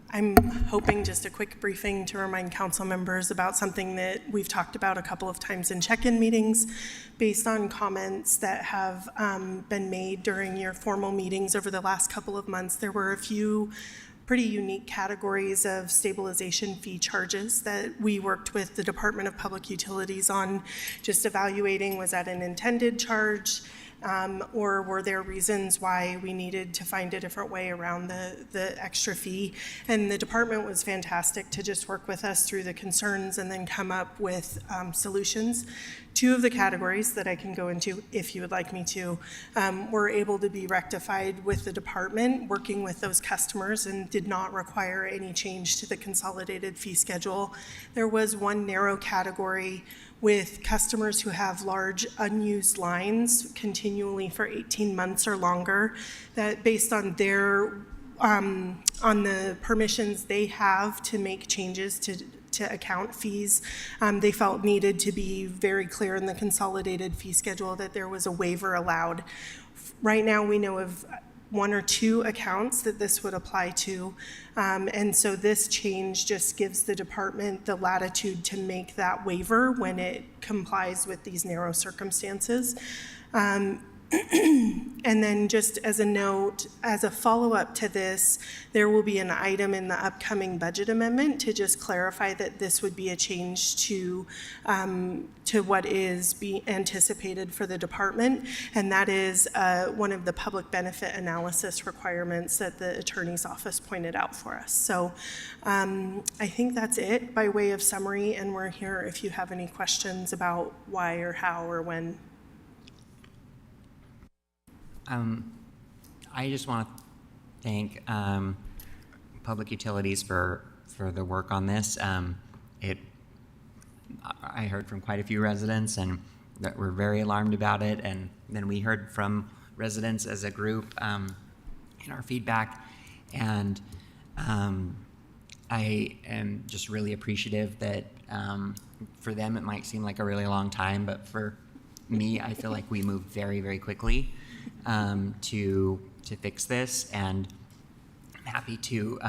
hoping just a quick briefing to remind council members about something that we've talked about a couple of times in check-in meetings based on comments that have been made during your formal meetings over the last couple of months. There were a few pretty unique categories of stabilization fee charges that we worked with the Department of Public Utilities on just evaluating, was that an intended charge? or were there reasons why we needed to find a different way around the extra fee? And the department was fantastic to just work with us through the concerns and then come up with solutions. Two of the categories that I can go into, if you would like me to, were able to be rectified with the department, working with those customers, and did not require any change to the consolidated fee schedule. There was one narrow category with customers who have large unused lines continually for 18 months or longer, that based on their on the permissions they have to make changes to account fees, they felt needed to be very clear in the consolidated fee schedule that there was a waiver allowed. Right now we know of 1 or 2 accounts that this would apply to, and so this change just gives the department the latitude to make that waiver when it complies with these narrow circumstances. And then just as a note, as a follow-up to this, there will be an item in the upcoming budget amendment to just clarify that this would be a change to what is being anticipated for the department, and that is one of the public benefit analysis requirements that the attorney's office pointed out for us. So I think that's it by way of summary, and we're here if you have any questions about why or how or when. I just want to thank Public Utilities for the work on this. I heard from quite a few residents and that were very alarmed about it, and then we heard from residents as a group in our feedback, and I am just really appreciative that for them it might seem like a really long time, but for me, I feel like we moved very, very quickly to fix this, and I'm happy to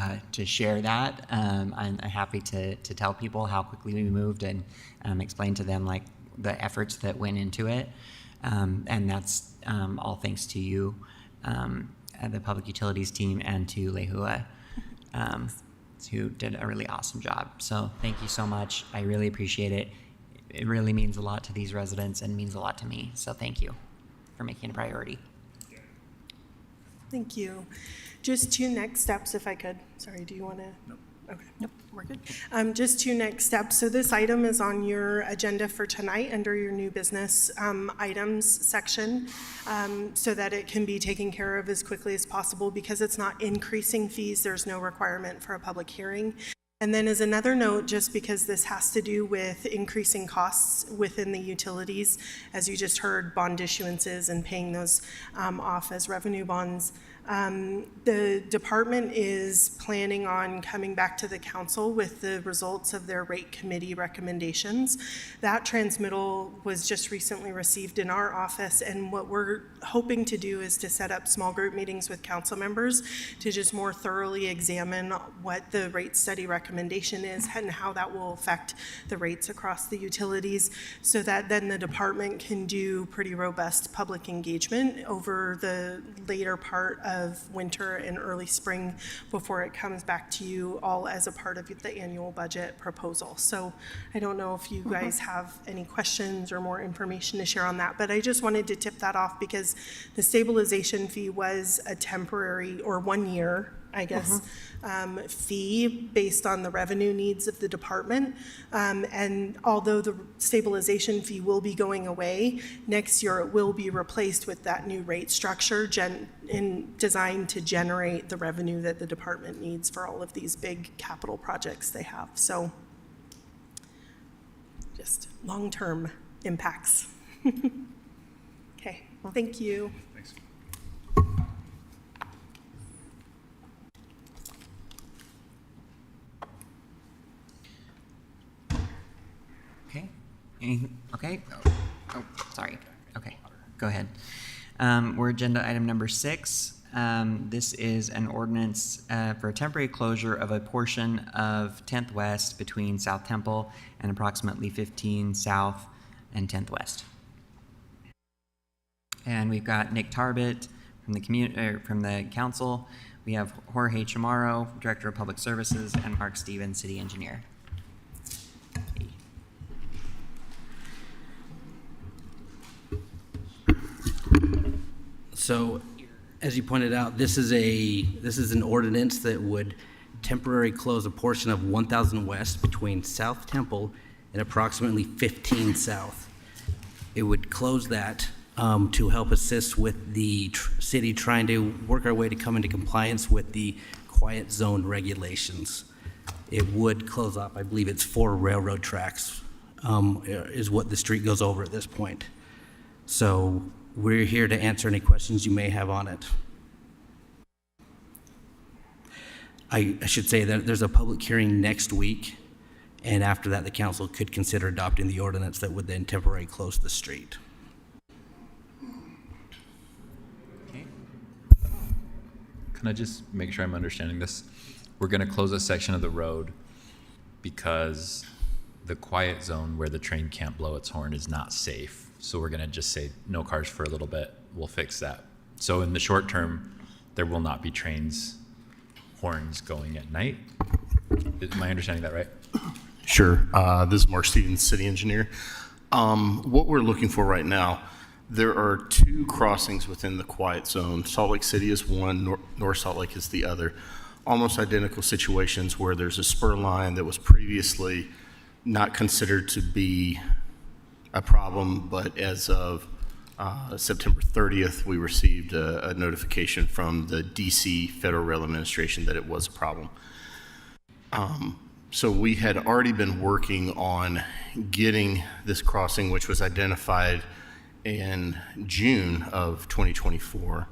share that. I'm happy to tell people how quickly we moved and explain to them like the efforts that went into it, and that's all thanks to you, the Public Utilities team, and to Lehua, who did a really awesome job. So thank you so much. I really appreciate it. It really means a lot to these residents and means a lot to me. So thank you for making it a priority. Thank you. Just 2 next steps, if I could. Sorry, do you want to? Nope. Okay. Nope, we're good. Just 2 next steps. So this item is on your agenda for tonight under your new business items section, so that it can be taken care of as quickly as possible. Because it's not increasing fees, there's no requirement for a public hearing. And then as another note, just because this has to do with increasing costs within the utilities, as you just heard, bond issuances and paying those off as revenue bonds, the department is planning on coming back to the council with the results of their rate committee recommendations. That transmittal was just recently received in our office, and what we're hoping to do is to set up small group meetings with council members to just more thoroughly examine what the rate study recommendation is and how that will affect the rates across the utilities, so that then the department can do pretty robust public engagement over the later part of winter and early spring before it comes back to you all as a part of the annual budget proposal. So I don't know if you guys have any questions or more information to share on that, but I just wanted to tip that off because the stabilization fee was a temporary or 1 year, I guess, fee based on the revenue needs of the department. And although the stabilization fee will be going away, next year it will be replaced with that new rate structure designed to generate the revenue that the department needs for all of these big capital projects they have. So just long-term impacts. Okay, thank you. Thanks. Okay. Okay. Oh, sorry. Okay. Go ahead. We're agenda item number 6. This is an ordinance for a temporary closure of a portion of 10th West between South Temple and approximately 15 South and 10th West. And we've got Nick Tarbett from the council. We have Jorge Chamorro, Director of Public Services, and Mark Stevens, City Engineer. So, as you pointed out, this is an ordinance that would temporarily close a portion of 1000 West between South Temple and approximately 15 South. It would close that to help assist with the city trying to work our way to come into compliance with the quiet zone regulations. It would close off, I believe it's 4 railroad tracks, is what the street goes over at this point. So we're here to answer any questions you may have on it. I should say that there's a public hearing next week, and after that, the council could consider adopting the ordinance that would then temporarily close the street. Can I just make sure I'm understanding this? We're going to close a section of the road because the quiet zone where the train can't blow its horn is not safe. So we're going to just say no cars for a little bit. We'll fix that. So in the short term, there will not be horns going at night. Am I understanding that right? Sure. This is Mark Stevens, city engineer. What we're looking for right now, there are 2 crossings within the quiet zone. Salt Lake City is one, North Salt Lake is the other. Almost identical situations where there's a spur line that was previously not considered to be a problem, but as of September 30th, we received a notification from the DC Federal Rail Administration that it was a problem. So we had already been working on getting this crossing, which was identified in June of 2024,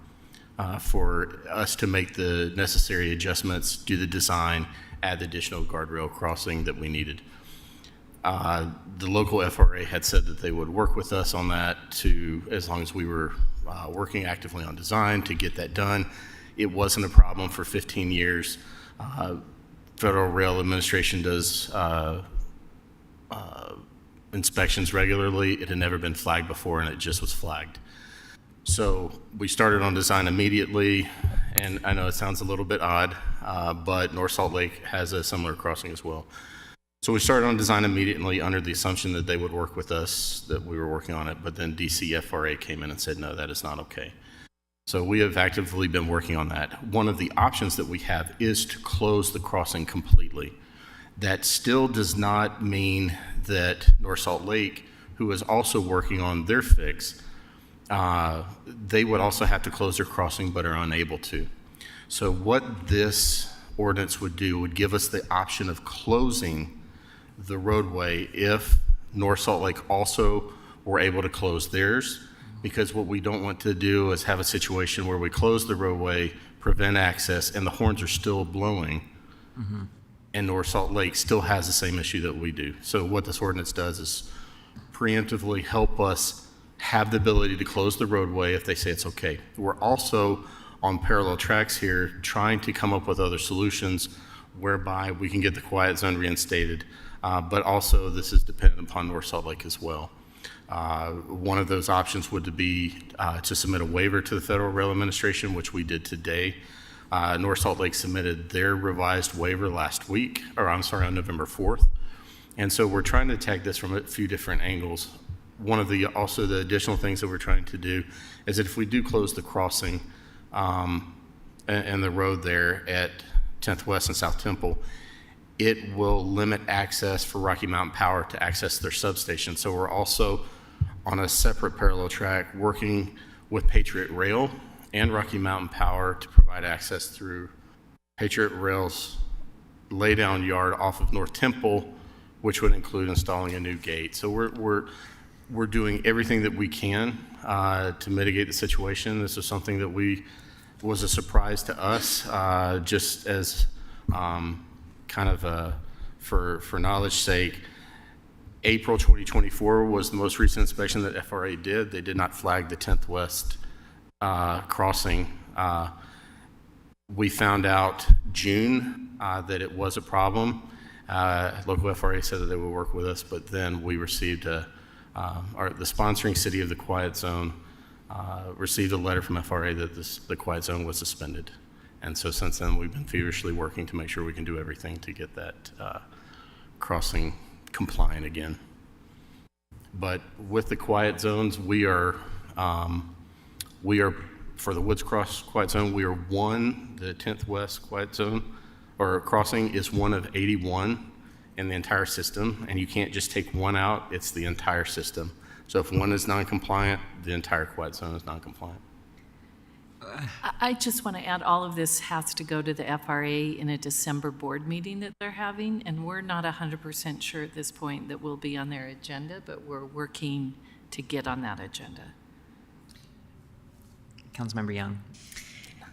for us to make the necessary adjustments, do the design, add the additional guardrail crossing that we needed. The local FRA had said that they would work with us on that as long as we were working actively on design to get that done. It wasn't a problem for 15 years. Federal Rail Administration does inspections regularly. It had never been flagged before, and it just was flagged. So we started on design immediately, and I know it sounds a little bit odd, but North Salt Lake has a similar crossing as well. So we started on design immediately under the assumption that they would work with us, that we were working on it, but then DC FRA came in and said, no, that is not okay. So we have actively been working on that. One of the options that we have is to close the crossing completely. That still does not mean that North Salt Lake, who is also working on their fix, they would also have to close their crossing but are unable to. So what this ordinance would do would give us the option of closing the roadway if North Salt Lake also were able to close theirs, because what we don't want to do is have a situation where we close the roadway, prevent access, and the horns are still blowing, and North Salt Lake still has the same issue that we do. So what this ordinance does is preemptively help us have the ability to close the roadway if they say it's okay. We're also on parallel tracks here trying to come up with other solutions whereby we can get the quiet zone reinstated, but also this is dependent upon North Salt Lake as well. One of those options would be to submit a waiver to the Federal Rail Administration, which we did today. North Salt Lake submitted their revised waiver last week, on November 4th. And so we're trying to attack this from a few different angles. One of the additional things that we're trying to do is that if we do close the crossing and the road there at 10th West and South Temple, it will limit access for Rocky Mountain Power to access their substation. So we're also on a separate parallel track working with Patriot Rail and Rocky Mountain Power to provide access through Patriot Rail's laydown yard off of North Temple, which would include installing a new gate. So we're doing everything that we can to mitigate the situation. This is something that was a surprise to us, just as for knowledge sake. April 2024 was the most recent inspection that FRA did. They did not flag the 10th West crossing. We found out June that it was a problem. Local FRA said that they would work with us, but then we received the sponsoring city of the quiet zone received a letter from FRA that the quiet zone was suspended. And so since then, we've been feverishly working to make sure we can do everything to get that crossing compliant again. But with the quiet zones, we are for the Woods Cross Quiet Zone, we are the 10th West Quiet Zone, or crossing is one of 81 in the entire system, and you can't just take one out, it's the entire system. So if one is non-compliant, the entire Quiet Zone is non-compliant. I just want to add, all of this has to go to the FRA in a December board meeting that they're having, and we're not 100% sure at this point that we'll be on their agenda, but we're working to get on that agenda. Councilmember Young.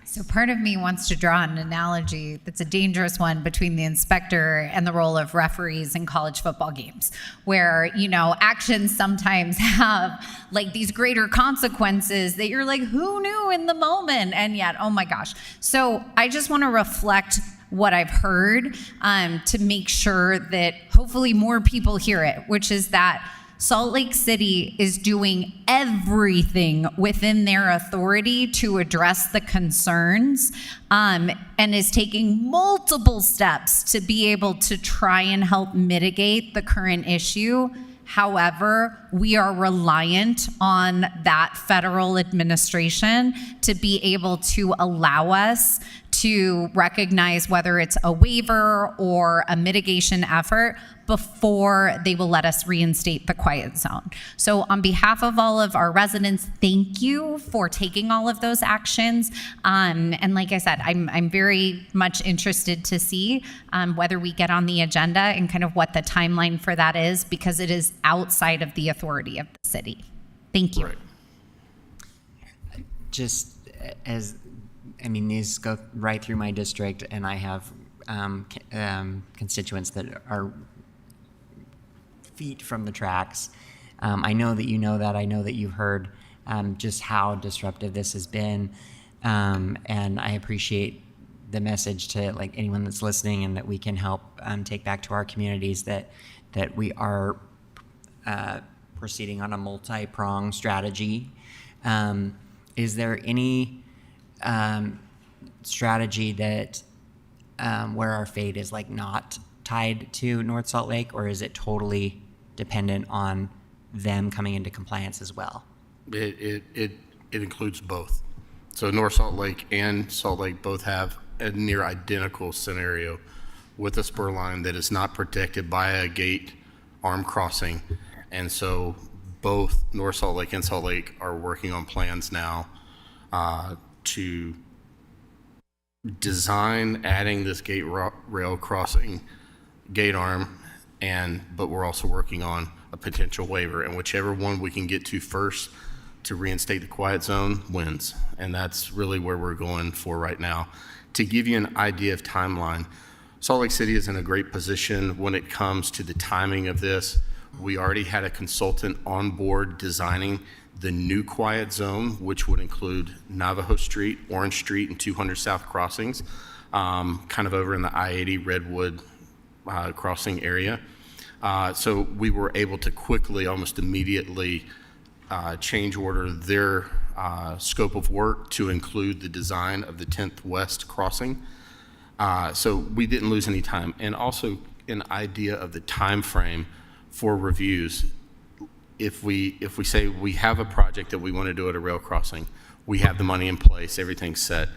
So part of me wants to draw an analogy that's a dangerous one between the inspector and the role of referees in college football games, where, you know, actions sometimes have like these greater consequences that you're like, who knew in the moment? And yet, oh my gosh. So I just want to reflect what I've heard to make sure that hopefully more people hear it, which is that Salt Lake City is doing everything within their authority to address the concerns and is taking multiple steps to be able to try and help mitigate the current issue. However, we are reliant on that federal administration to be able to allow us to recognize whether it's a waiver or a mitigation effort before they will let us reinstate the quiet zone. So on behalf of all of our residents, thank you for taking all of those actions. And like I said, I'm very much interested to see whether we get on the agenda and kind of what the timeline for that is, because it is outside of the authority of the city. Thank you. Right. Just as, I mean, these go right through my district, and I have constituents that are feet from the tracks. I know that you know that. I know that you've heard just how disruptive this has been, and I appreciate the message to like anyone that's listening, and that we can help take back to our communities that we are proceeding on a multi-pronged strategy. Is there any strategy that where our fate is like not tied to North Salt Lake, or is it totally dependent on them coming into compliance as well? It includes both. So North Salt Lake and Salt Lake both have a near identical scenario with a spur line that is not protected by a gate arm crossing. And so both North Salt Lake and Salt Lake are working on plans now to design adding this gate rail crossing gate arm, but we're also working on a potential waiver, and whichever one we can get to first to reinstate the quiet zone wins. And that's really where we're going for right now. To give you an idea of timeline, Salt Lake City is in a great position when it comes to the timing of this. We already had a consultant on board designing the new quiet zone, which would include Navajo Street, Orange Street, and 200 South crossings, kind of over in the I-80 Redwood crossing area. So we were able to quickly, almost immediately, change order their scope of work to include the design of the 10th West crossing. So we didn't lose any time. And also an idea of the time frame for reviews. If we say we have a project that we want to do at a rail crossing, we have the money in place, everything's set,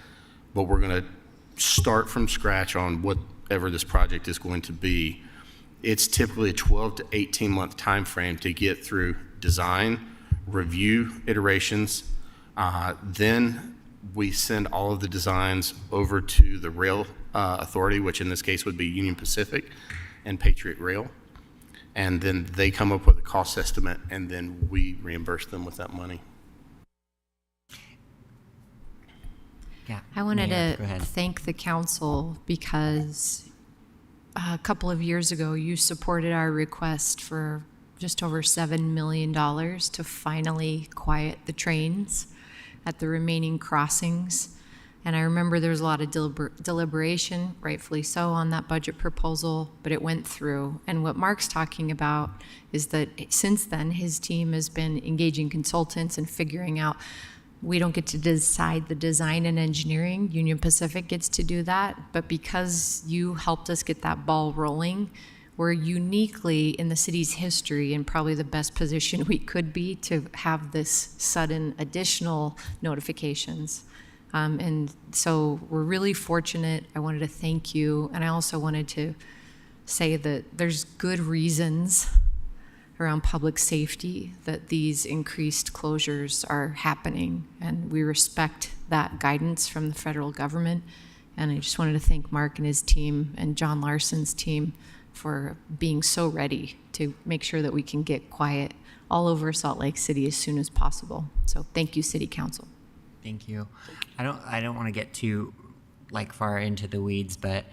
but we're going to start from scratch on whatever this project is going to be. It's typically a 12 to 18 month time frame to get through design, review iterations, then we send all of the designs over to the rail authority, which in this case would be Union Pacific and Patriot Rail. And then they come up with a cost estimate, and then we reimburse them with that money. Yeah. I wanted Mayor, go to ahead. thank the council because a couple of years ago, you supported our request for just over $7 million to finally quiet the trains at the remaining crossings. And I remember there was a lot of deliberation, rightfully so, on that budget proposal, but it went through. And what Mark's talking about is that since then, his team has been engaging consultants and figuring out, we don't get to decide the design and engineering. Union Pacific gets to do that. But because you helped us get that ball rolling, we're uniquely in the city's history in probably the best position we could be to have this sudden additional notifications. And so we're really fortunate. I wanted to thank you. And I also wanted to say that there's good reasons around public safety that these increased closures are happening. And we respect that guidance from the federal government. And I just wanted to thank Mark and his team and John Larson's team for being so ready to make sure that we can get quiet all over Salt Lake City as soon as possible. So thank you, City Council. Thank you. I don't want to get too far into the weeds, but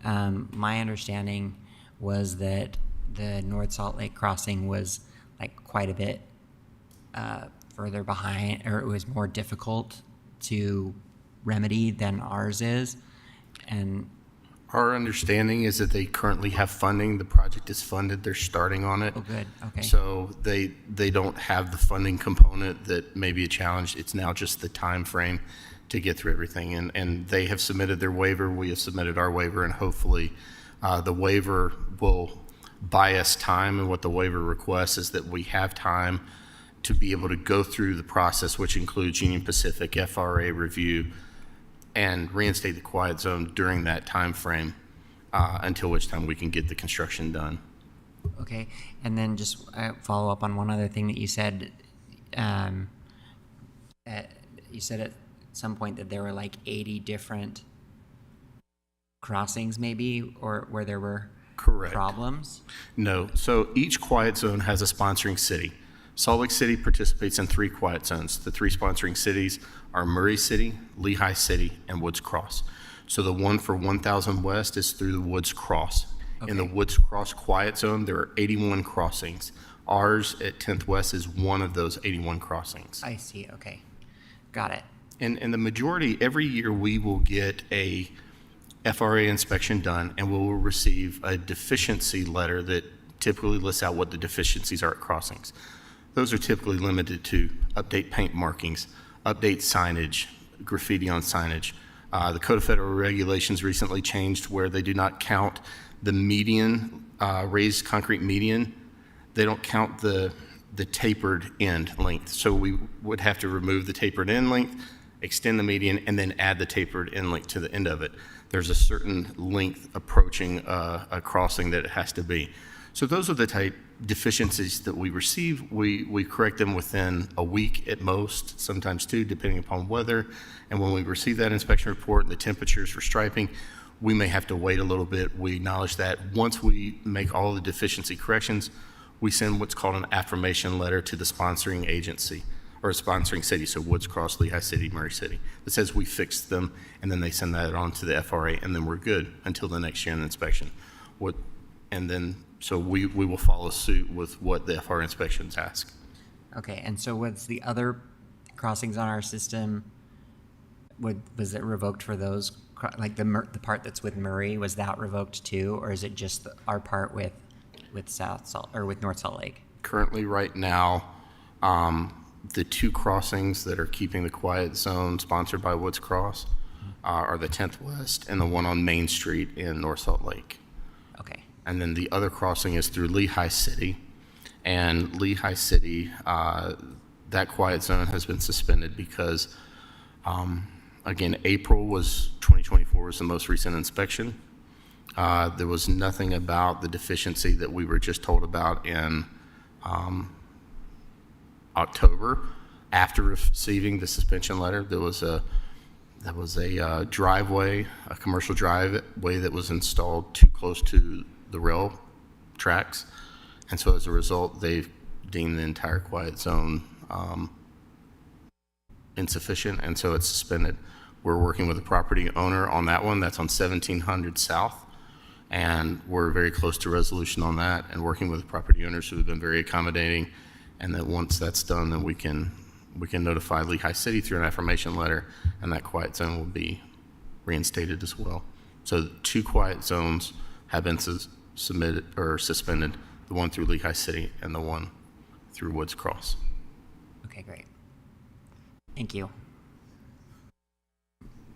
my understanding was that the North Salt Lake crossing was quite a bit further behind, or it was more difficult to remedy than ours is. And our understanding is that they currently have funding. The project is funded. They're starting on it. Oh, good. Okay. So they don't have the funding component that may be a challenge. It's now just the time frame to get through everything. And they have submitted their waiver. We have submitted our waiver, and hopefully the waiver will buy us time. And what the waiver requests is that we have time to be able to go through the process, which includes Union Pacific, FRA review, and reinstate the quiet zone during that time frame, until which time we can get the construction done. Okay, and then just follow up on one other thing that you said. You said at some point that there were 80 different crossings, maybe, or where there were Correct. Problems. No, so each quiet zone has a sponsoring city. Salt Lake City participates in 3 quiet zones. The 3 sponsoring cities are Murray City, Lehigh City, and Woods Cross. So the one for 1000 West is through the Woods Cross. Okay. In the Woods Cross quiet zone, there are 81 crossings. Ours at 10th West is one of those 81 crossings. I see, okay. Got it. And the majority, every year we will get a FRA inspection done, and we will receive a deficiency letter that typically lists out what the deficiencies are at crossings. Those are typically limited to update paint markings, update signage, graffiti on signage. The Code of Federal Regulations recently changed where they do not count the median, raised concrete median. They don't count the tapered end length. So we would have to remove the tapered end length, extend the median, and then add the tapered end length to the end of it. There's a certain length approaching a crossing that it has to be. So those are the type deficiencies that we receive. We correct them within a week at most, sometimes 2, depending upon weather. And when we receive that inspection report and the temperatures for striping, we may have to wait a little bit. We acknowledge that. Once we make all the deficiency corrections, we send what's called an affirmation letter to the sponsoring agency or a sponsoring city, so Woods Cross, Lehigh City, Murray City, that says we fixed them, and then they send that on to the FRA, and then we're good until the next year in inspection. So we will follow suit with what the FR inspections ask. Okay, and so was the other crossings on our system, was it revoked for those, like the part that's with Murray, was that revoked too, or is it just our part with South Salt, or with North Salt Lake? Currently, right now, the 2 crossings that are keeping the quiet zone sponsored by Woods Cross are the 10th West and the one on Main Street in North Salt Lake. Okay. And then the other crossing is through Lehigh City. And Lehigh City, that quiet zone has been suspended because, again, April 2024 was the most recent inspection. There was nothing about the deficiency that we were just told about in October. After receiving the suspension letter, there was a driveway, a commercial driveway that was installed too close to the rail tracks, and so as a result, they've deemed the entire quiet zone insufficient, and so it's suspended. We're working with the property owner on that one. That's on 1700 South, and we're very close to resolution on that, and working with the property owners who have been very accommodating, and that once that's done, then we can notify Lehigh City through an affirmation letter, and that quiet zone will be reinstated as well. So 2 quiet zones have been submitted or suspended, the one through Lehigh City and the one through Woods Cross. Okay, great. Thank you.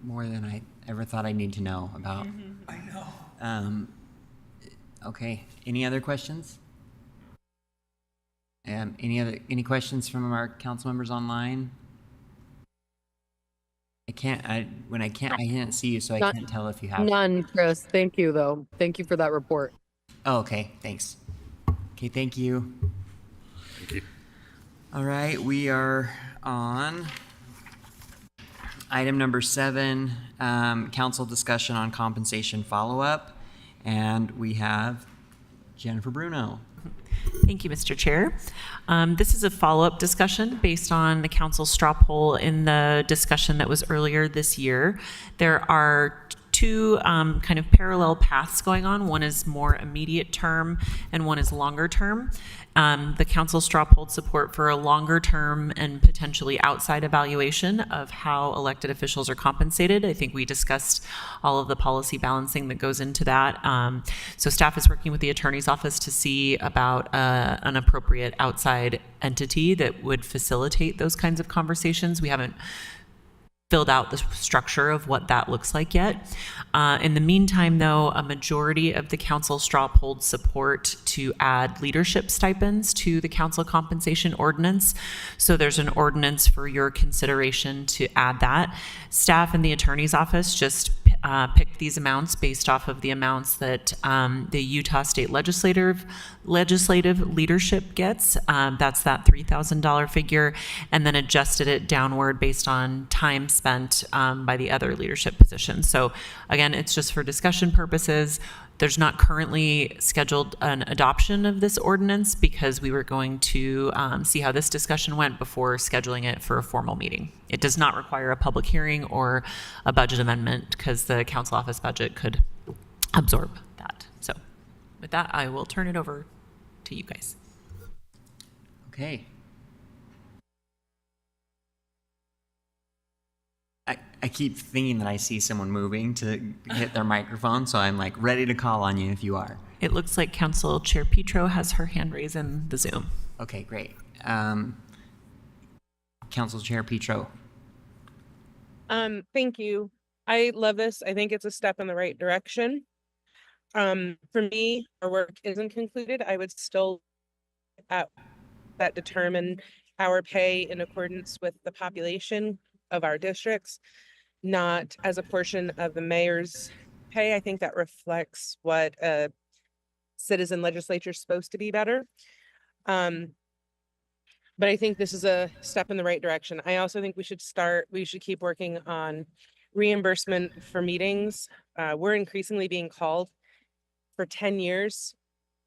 More than I ever thought I'd need to know about. I know. Okay, any other questions? Any questions from our council members online? I can't see you, so I can't tell if you have. None, Chris. Thank you, though. Thank you for that report. Oh, okay, thanks. Okay, thank you. Thank you. All right, we are on item number 7, council discussion on compensation follow-up, and we have Jennifer Bruno. Thank you, Mr. Chair. This is a follow-up discussion based on the council straw poll in the discussion that was earlier this year. There are two kind of parallel paths going on. One is more immediate term and one is longer term. The council straw polled support for a longer term and potentially outside evaluation of how elected officials are compensated. I think we discussed all of the policy balancing that goes into that. So staff is working with the attorney's office to see about an appropriate outside entity that would facilitate those kinds of conversations. We haven't filled out the structure of what that looks like yet. In the meantime, though, a majority of the council straw polled support to add leadership stipends to the council compensation ordinance. So there's an ordinance for your consideration to add that. Staff in the attorney's office just picked these amounts based off of the amounts that the Utah State Legislative leadership gets. That's that $3,000 figure, and then adjusted it downward based on time spent by the other leadership positions. So again, it's just for discussion purposes. There's not currently scheduled an adoption of this ordinance because we were going to see how this discussion went before scheduling it for a formal meeting. It does not require a public hearing or a budget amendment because the council office budget could absorb that. So with that, I will turn it over to you guys. Okay. I keep thinking that I see someone moving to hit their microphone, so I'm like ready to call on you if you are. It looks like Council Chair Petro has her hand raised in the Zoom. Okay, great. Council Chair Petro. Thank you. I love this. I think it's a step in the right direction. For me, our work isn't concluded. I would still that determine our pay in accordance with the population of our districts, not as a portion of the mayor's pay. I think that reflects what a citizen legislature is supposed to be better. But I think this is a step in the right direction. I also think we should keep working on reimbursement for meetings. We're increasingly being called for 10 years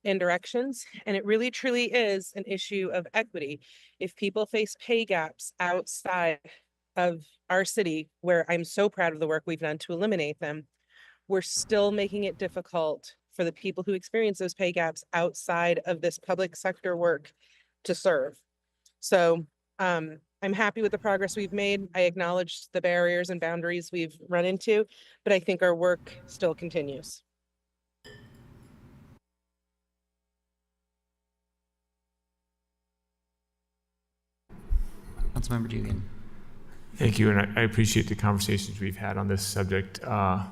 in directions, and it really truly is an issue of equity. If people face pay gaps outside of our city, where I'm so proud of the work we've done to eliminate them, we're still making it difficult for the people who experience those pay gaps outside of this public sector work to serve. So I'm happy with the progress we've made. I acknowledge the barriers and boundaries we've run into, but I think our work still continues. Councilmember Dugan. Thank you, and I appreciate the conversations we've had on this subject. I'm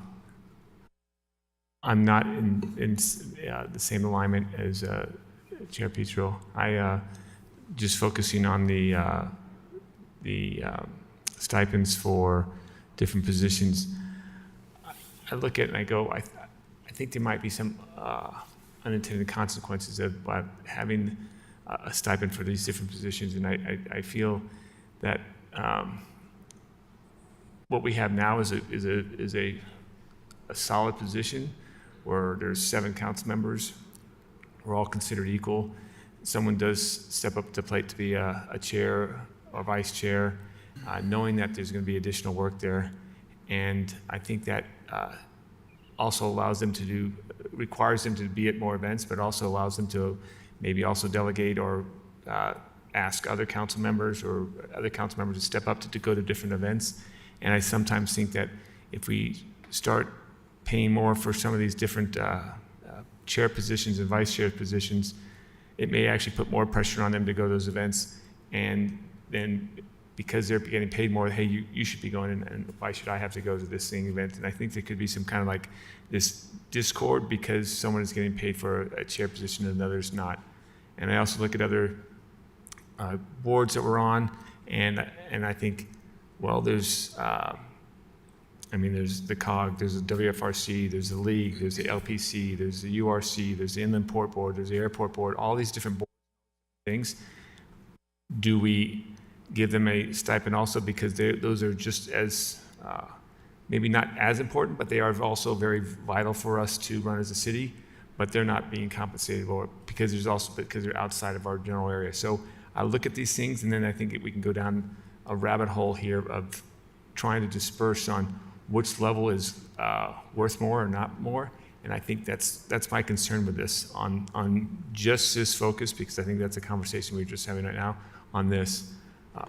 not in the same alignment as Chair Petro. I just focusing on the stipends for different positions. I look at it and I go, I think there might be some unintended consequences of having a stipend for these different positions, and I feel that what we have now is a solid position where there's 7 council members. We're all considered equal. Someone does step up to the plate to be a chair or vice chair, knowing that there's going to be additional work there. And I think that also allows them to requires them to be at more events, but also allows them to maybe also delegate or ask other council members to step up to go to different events. And I sometimes think that if we start paying more for some of these different chair positions and vice chair positions, it may actually put more pressure on them to go to those events. And then because they're getting paid more, hey, you should be going, and why should I have to go to this thing event? And I think there could be some kind of like this discord because someone is getting paid for a chair position and another's not. And I also look at other boards that we're on, and I think, well, there's the COG, there's the WFRC, there's the League, there's the LPC, there's the URC, there's the Inland Port Board, there's the Airport Board, all these different things. Do we give them a stipend also because those are just as, maybe not as important, but they are also very vital for us to run as a city, but they're not being compensated for because they're outside of our general area. So I look at these things, and then I think we can go down a rabbit hole here of trying to disperse on which level is worth more or not more. And I think that's my concern with this on just this focus, because I think that's a conversation we're just having right now on this.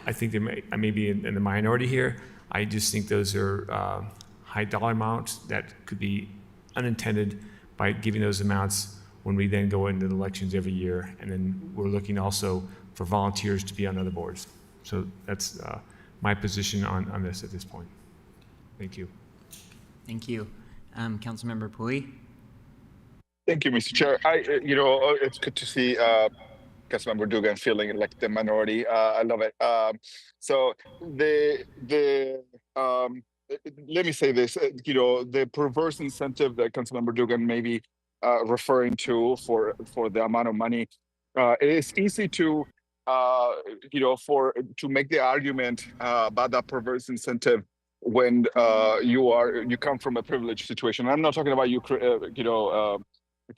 I think I may be in the minority here. I just think those are high dollar amounts that could be unintended by giving those amounts when we then go into the elections every year. And then we're looking also for volunteers to be on other boards. So that's my position on this at this point. Thank you. Thank you. Councilmember Pui? Thank you, Mr. Chair. It's good to see Councilmember Dugan feeling like the minority. I love it. So let me say this. The perverse incentive that Councilmember Dugan may be referring to for the amount of money, it is easy to make the argument about that perverse incentive when you come from a privileged situation. I'm not talking about you,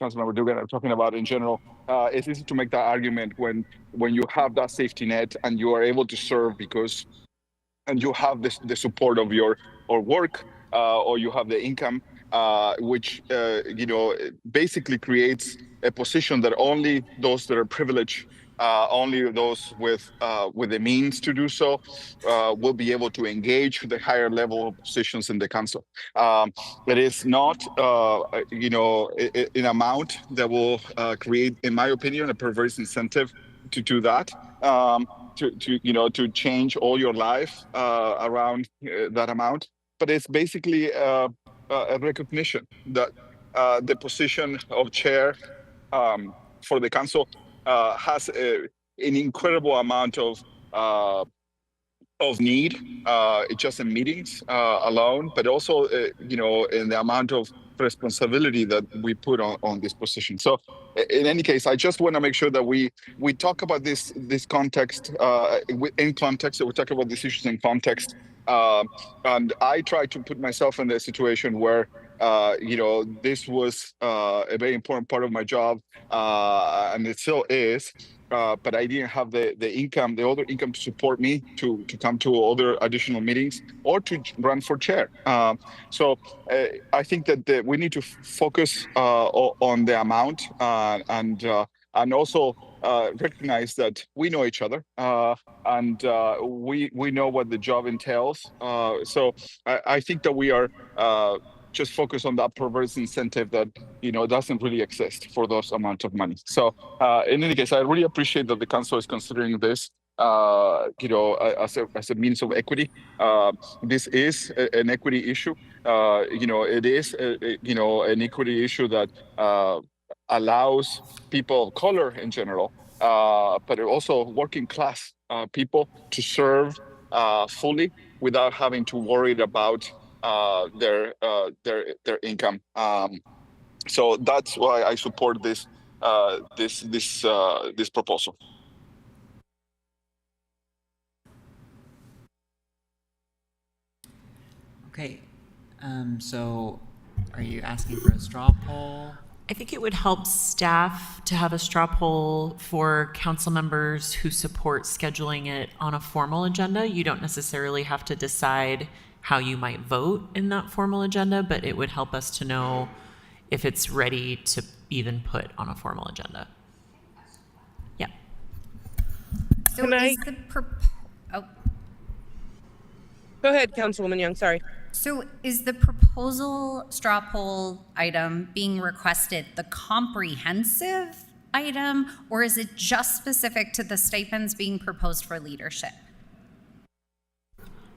Councilmember Dugan. I'm talking about in general. It's easy to make that argument when you have that safety net and you are able to serve and you have the support of your work or you have the income, which basically creates a position that only those that are privileged, only those with the means to do so, will be able to engage with the higher level positions in the council. It is not, an amount that will create, in my opinion, a perverse incentive to do that. To change all your life around that amount, but it's basically a recognition that the position of chair for the council has an incredible amount of need, just in meetings alone, but also in the amount of responsibility that we put on this position. So in any case, I just want to make sure that we talk about this context in context, that we talk about these issues in context. And I try to put myself in the situation where this was a very important part of my job, and it still is. But I didn't have the other income to support me to come to other additional meetings or to run for chair. So I think that we need to focus on the amount and also recognize that we know each other and we know what the job entails. So I think that we are just focus on that perverse incentive that doesn't really exist for those amounts of money. So in any case, I really appreciate that the council is considering this as a means of equity. This is an equity issue. It is an equity issue that allows people of color in general, but also working class people to serve fully without having to worry about their income. So that's why I support this proposal. Okay, so are you asking for a straw poll? I think it would help staff to have a straw poll for council members who support scheduling it on a formal agenda. You don't necessarily have to decide how you might vote in that formal agenda, but it would help us to know if it's ready to even put on a formal agenda. Yeah. So is the Go ahead, Councilwoman Young, sorry. So is the proposal straw poll item being requested the comprehensive item, or is it just specific to the stipends being proposed for leadership?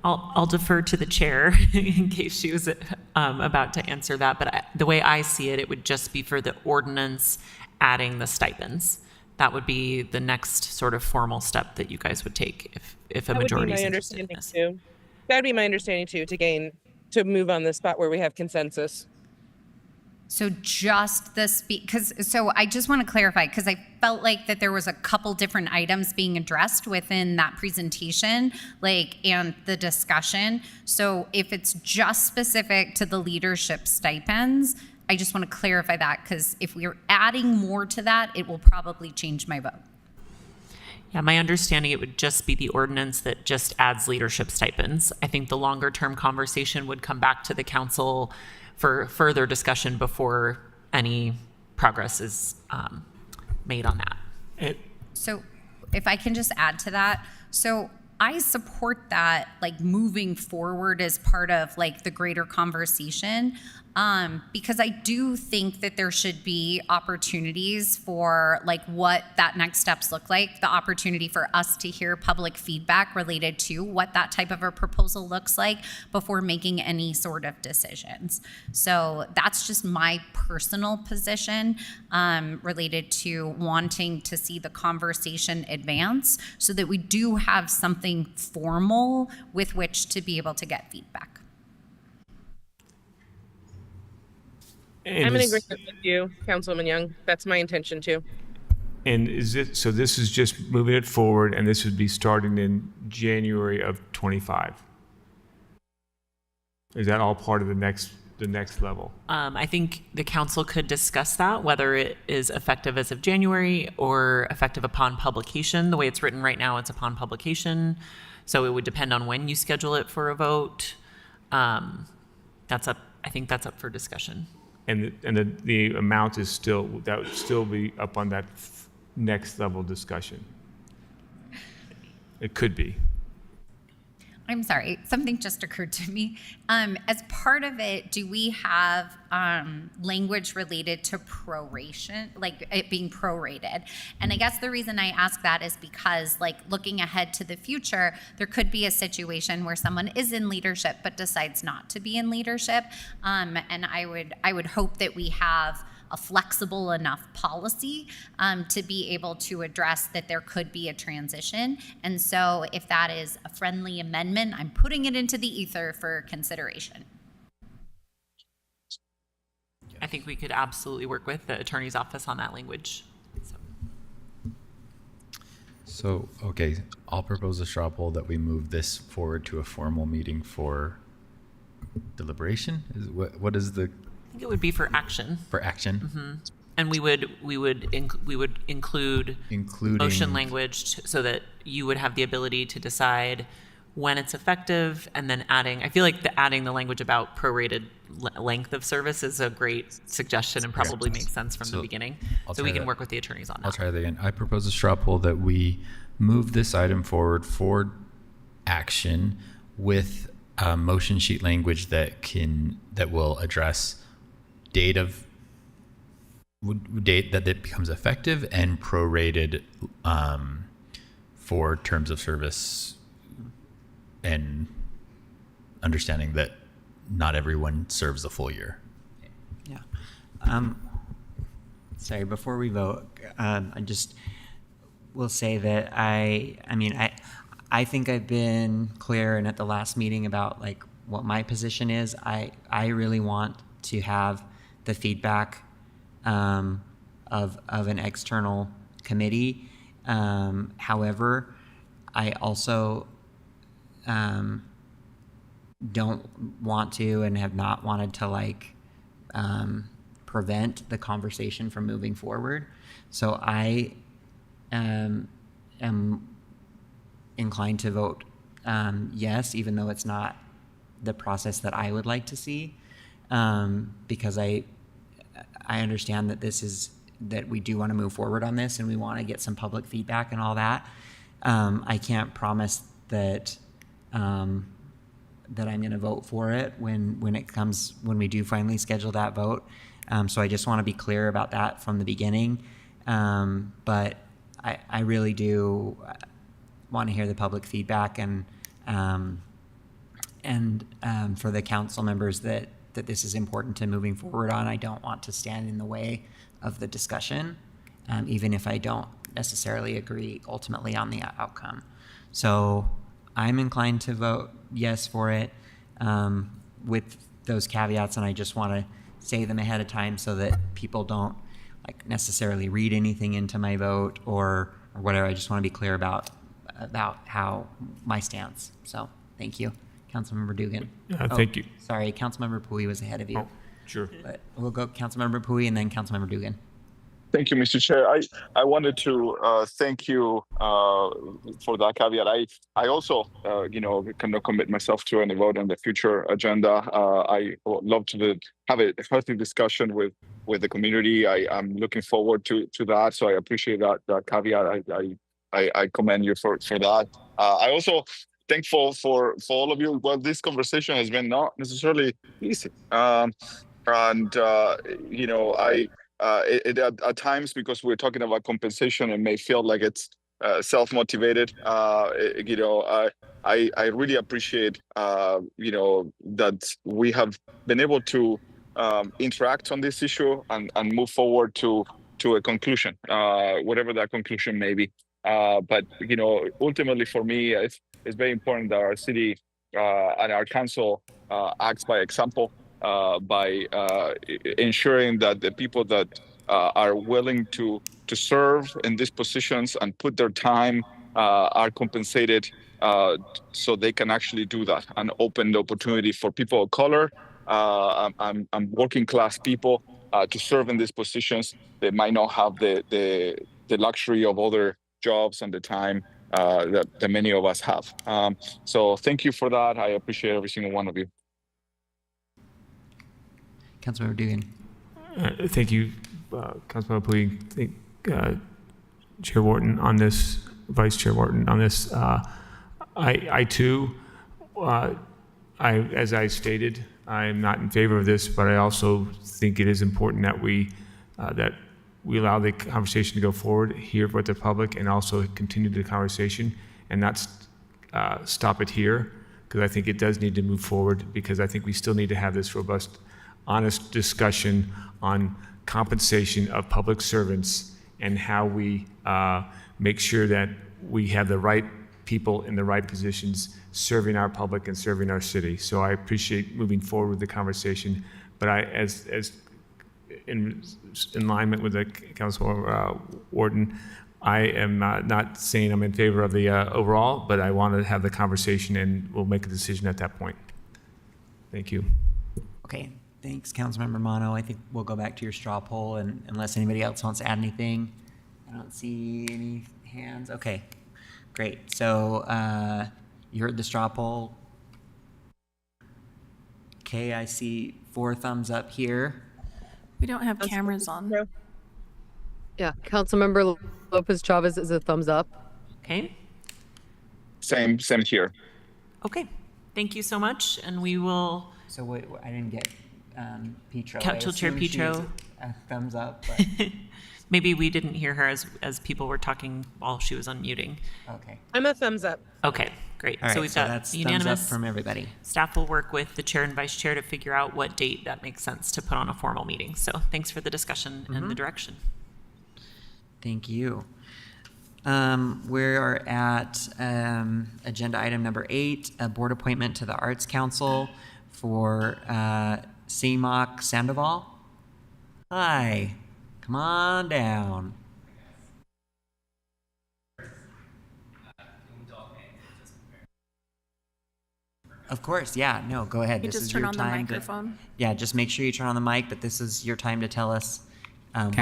I'll defer to the chair in case she was about to answer that. But the way I see it, it would just be for the ordinance adding the stipends. That would be the next sort of formal step that you guys would take if a majority is interested in this. Too. That would be my understanding too, to move on the spot where we have consensus. So just the so I just want to clarify, because I felt like that there was a couple different items being addressed within that presentation, and the discussion. So if it's just specific to the leadership stipends, I just want to clarify that, because if we're adding more to that, it will probably change my vote. Yeah, my understanding, it would just be the ordinance that just adds leadership stipends. I think the longer term conversation would come back to the council for further discussion before any progress is made on that. So if I can just add to that, so I support that, moving forward as part of the greater conversation, because I do think that there should be opportunities for what that next steps look like, the opportunity for us to hear public feedback related to what that type of a proposal looks like before making any sort of decisions. So that's just my personal position related to wanting to see the conversation advance so that we do have something formal with which to be able to get feedback. I'm in agreement with you, Councilwoman Young. That's my intention too. And so this is just moving it forward, and this would be starting in January of 25. Is that all part of the next level? I think the council could discuss that, whether it is effective as of January or effective upon publication. The way it's written right now, it's upon publication. So it would depend on when you schedule it for a vote. I think that's up for discussion. And the amount is that would still be up on that next level discussion. It could be. I'm sorry, something just occurred to me. As part of it, do we have language related to proration, it being prorated? And I guess the reason I ask that is because, looking ahead to the future, there could be a situation where someone is in leadership but decides not to be in leadership. And I would hope that we have a flexible enough policy to be able to address that there could be a transition. And so if that is a friendly amendment, I'm putting it into the ether for consideration. I think we could absolutely work with the attorney's office on that language. So, okay, I'll propose a straw poll that we move this forward to a formal meeting for deliberation. What is the... I think it would be for action. For action. Mm-hmm. And we would include motion language so that you would have the ability to decide when it's effective, and then I feel like adding the language about prorated length of service is a great suggestion and probably makes sense from the beginning. So we can work with the attorneys on that. I'll try that again. I propose a straw poll that we move this item forward for action with a motion sheet language that will address date that it becomes effective and prorated for terms of service, and understanding that not everyone serves a full year. Yeah. Sorry, before we vote, I just will say that I think I've been clear and at the last meeting about what my position is. I really want to have the feedback of an external committee. However, I also don't want to and have not wanted to prevent the conversation from moving forward. So I am inclined to vote yes, even though it's not the process that I would like to see, because I understand that that we do want to move forward on this and we want to get some public feedback and all that. I can't promise that that I'm going to vote for it when we do finally schedule that vote. So I just want to be clear about that from the beginning. But I really do want to hear the public feedback, and for the council members that this is important to moving forward on. I don't want to stand in the way of the discussion, even if I don't necessarily agree ultimately on the outcome. So I'm inclined to vote yes for it with those caveats, and I just want to say them ahead of time so that people don't like necessarily read anything into my vote or whatever. I just want to be clear about how my stance. So thank you. Councilmember Dugan. Thank you. Sorry, Councilmember Pui was ahead of you. Oh, sure. But we'll go Councilmember Pui and then Councilmember Dugan. Thank you, Mr. Chair. I wanted to thank you for that caveat. I also, cannot commit myself to any vote on the future agenda. I would love to have a healthy discussion with the community. I'm looking forward to that. So I appreciate that caveat. I commend you for that. I also thankful for all of you. Well, this conversation has been not necessarily easy. At times, because we're talking about compensation, it may feel like it's self-motivated. I really appreciate that we have been able to interact on this issue and move forward to a conclusion, whatever that conclusion may be. But ultimately for me, it's very important that our city and our council acts by example. By ensuring that the people that are willing to serve in these positions and put their time are compensated so they can actually do that and open the opportunity for people of color and working class people to serve in these positions. They might not have the luxury of other jobs and the time that many of us have. So thank you for that. I appreciate every single one of you. Councilmember Dugan. Thank you, Councilmember Pui. Thank Chair Wharton on this, Vice Chair Wharton on this. I too, as I stated, I'm not in favor of this, but I also think it is important that we allow the conversation to go forward, hear what the public, and also continue the conversation and not stop it here, because I think it does need to move forward, because I think we still need to have this robust, honest discussion on compensation of public servants and how we make sure that we have the right people in the right positions serving our public and serving our city. So I appreciate moving forward with the conversation, but as in alignment with the Councilor Wharton, I am not saying I'm in favor of the overall, but I want to have the conversation and we'll make a decision at that point. Thank you. Okay. Thanks, Councilmember Mono. I think we'll go back to your straw poll, and unless anybody else wants to add anything. I don't see any hands. Okay, great. So you heard the straw poll. Okay, I see 4 thumbs up here. We don't have cameras on. Yeah, Councilmember Lopez Chavez is a thumbs up. Okay. Same here. Okay. Thank you so much, and we will. So wait, I didn't get Petro. Council Chair Petro. A thumbs up. But... Maybe we didn't hear her as people were talking while she was unmuting. Okay. I'm a thumbs up. Okay, great. All right, so we've got that's unanimous thumbs up from everybody. Staff will work with the chair and vice chair to figure out what date that makes sense to put on a formal meeting. So thanks for the discussion and the direction. Thank you. We are at agenda item number 8, a board appointment to the Arts Council for CMOC Sandoval. Hi, come on down. Of course, yeah, no, go ahead. You This just is turn your on the time microphone. Yeah, just make sure you turn on the mic, but this is your time to tell us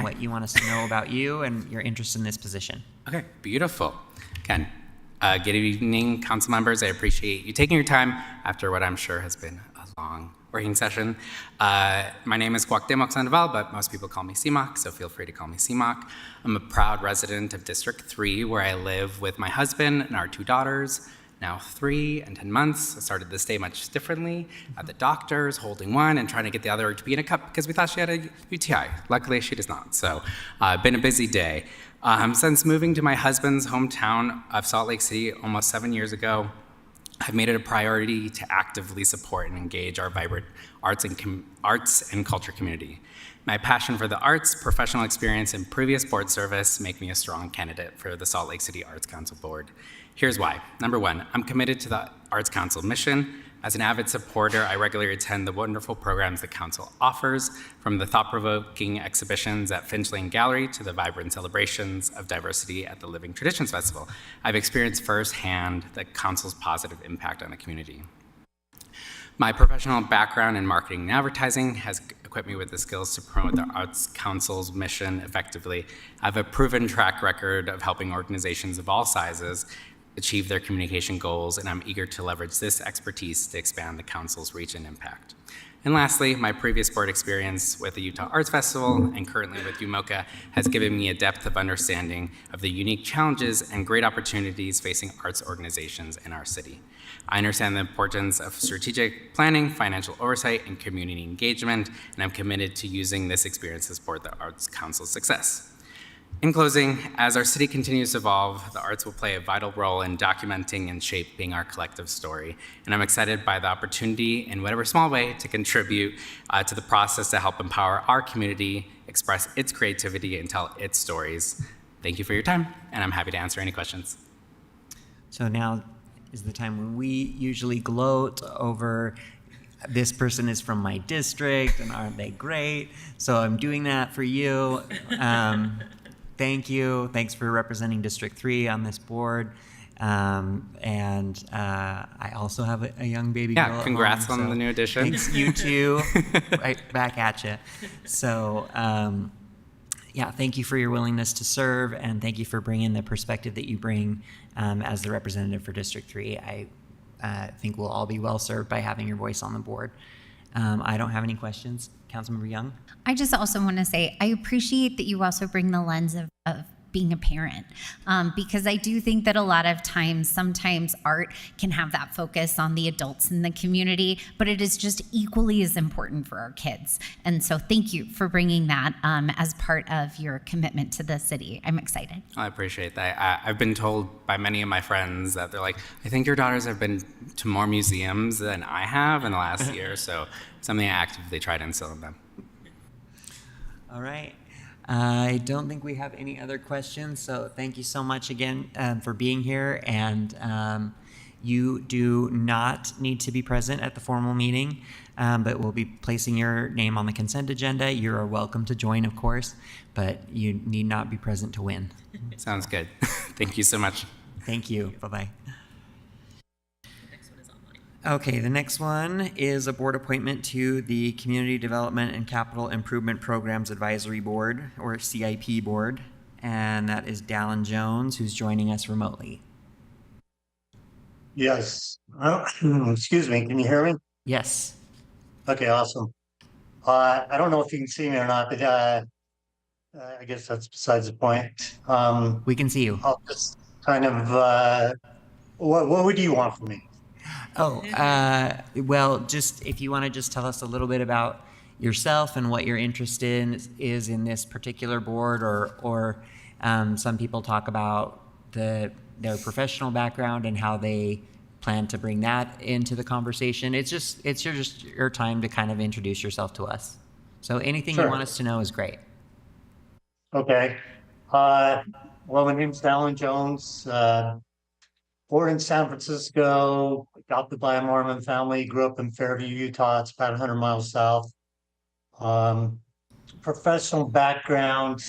what you want us to know about you and your interest in this position. Okay, beautiful. Again, good evening, council members. I appreciate you taking your time after what I'm sure has been a long working session. My name is Cuauhtemoc Sandoval, but most people call me CMOC, so feel free to call me CMOC. I'm a proud resident of District 3, where I live with my husband and our 2 daughters, now 3 and 10 months. I started this day much differently at the doctor's, holding one and trying to get the other to be in a cup because we thought she had a UTI. Luckily, she does not. So been a busy day. Since moving to my husband's hometown of Salt Lake City almost 7 years ago, I've made it a priority to actively support and engage our vibrant arts and culture community. My passion for the arts, professional experience, and previous board service make me a strong candidate for the Salt Lake City Arts Council Board. Here's why. Number one, I'm committed to the Arts Council mission. As an avid supporter, I regularly attend the wonderful programs the Council offers, from the thought-provoking exhibitions at Finch Lane Gallery to the vibrant celebrations of diversity at the Living Traditions Festival. I've experienced firsthand the Council's positive impact on the community. My professional background in marketing and advertising has equipped me with the skills to promote the Arts Council's mission effectively. I have a proven track record of helping organizations of all sizes achieve their communication goals, and I'm eager to leverage this expertise to expand the Council's reach and impact. And lastly, my previous board experience with the Utah Arts Festival and currently with UMOCA has given me a depth of understanding of the unique challenges and great opportunities facing arts organizations in our city. I understand the importance of strategic planning, financial oversight, and community engagement, and I'm committed to using this experience to support the Arts Council's success. In closing, as our city continues to evolve, the arts will play a vital role in documenting and shaping our collective story. And I'm excited by the opportunity, in whatever small way, to contribute to the process to help empower our community, express its creativity, and tell its stories. Thank you for your time, and I'm happy to answer any questions. So now is the time when we usually gloat over this person is from my district and aren't they great? So I'm doing that for you. Thank you. Thanks for representing District 3 on this board. I also have a young baby girl. Yeah, congrats on the new addition. Thanks, you too. Right back at you. So, yeah, thank you for your willingness to serve, and thank you for bringing the perspective that you bring as the representative for District 3. I think we'll all be well served by having your voice on the board. I don't have any questions. Councilmember Young? I just also want to say I appreciate that you also bring the lens of being a parent, because I do think that a lot of times, sometimes art can have that focus on the adults in the community, but it is just equally as important for our kids. And so thank you for bringing that as part of your commitment to the city. I'm excited. I appreciate that. I've been told by many of my friends that they're like, I think your daughters have been to more museums than I have in the last year, so something I actively try to instill in them. All right. I don't think we have any other questions, so thank you so much again for being here. And you do not need to be present at the formal meeting, but we'll be placing your name on the consent agenda. You are welcome to join, of course, but you need not be present to win. Sounds good. Thank you so much. Thank you. Bye-bye. Okay, the next one is a board appointment to the Community Development and Capital Improvement Programs Advisory Board, or CIP Board, and that is Dallin Jones, who's joining us remotely. Yes. Excuse me, can you hear me? Yes. Okay, awesome. I don't know if you can see me or not, but I guess that's besides the point. We can see you. I'll just kind of, what would you want from me? Oh, well, just if you want to just tell us a little bit about yourself and what your interest in is in this particular board, or some people talk about their professional background and how they plan to bring that into the conversation. It's just your time to kind of introduce yourself to us. So anything Sure. you want us to know is great. Okay. Well, my name's Dallin Jones. Born in San Francisco, adopted by a Mormon family, grew up in Fairview, Utah. It's about 100 miles south. Professional background,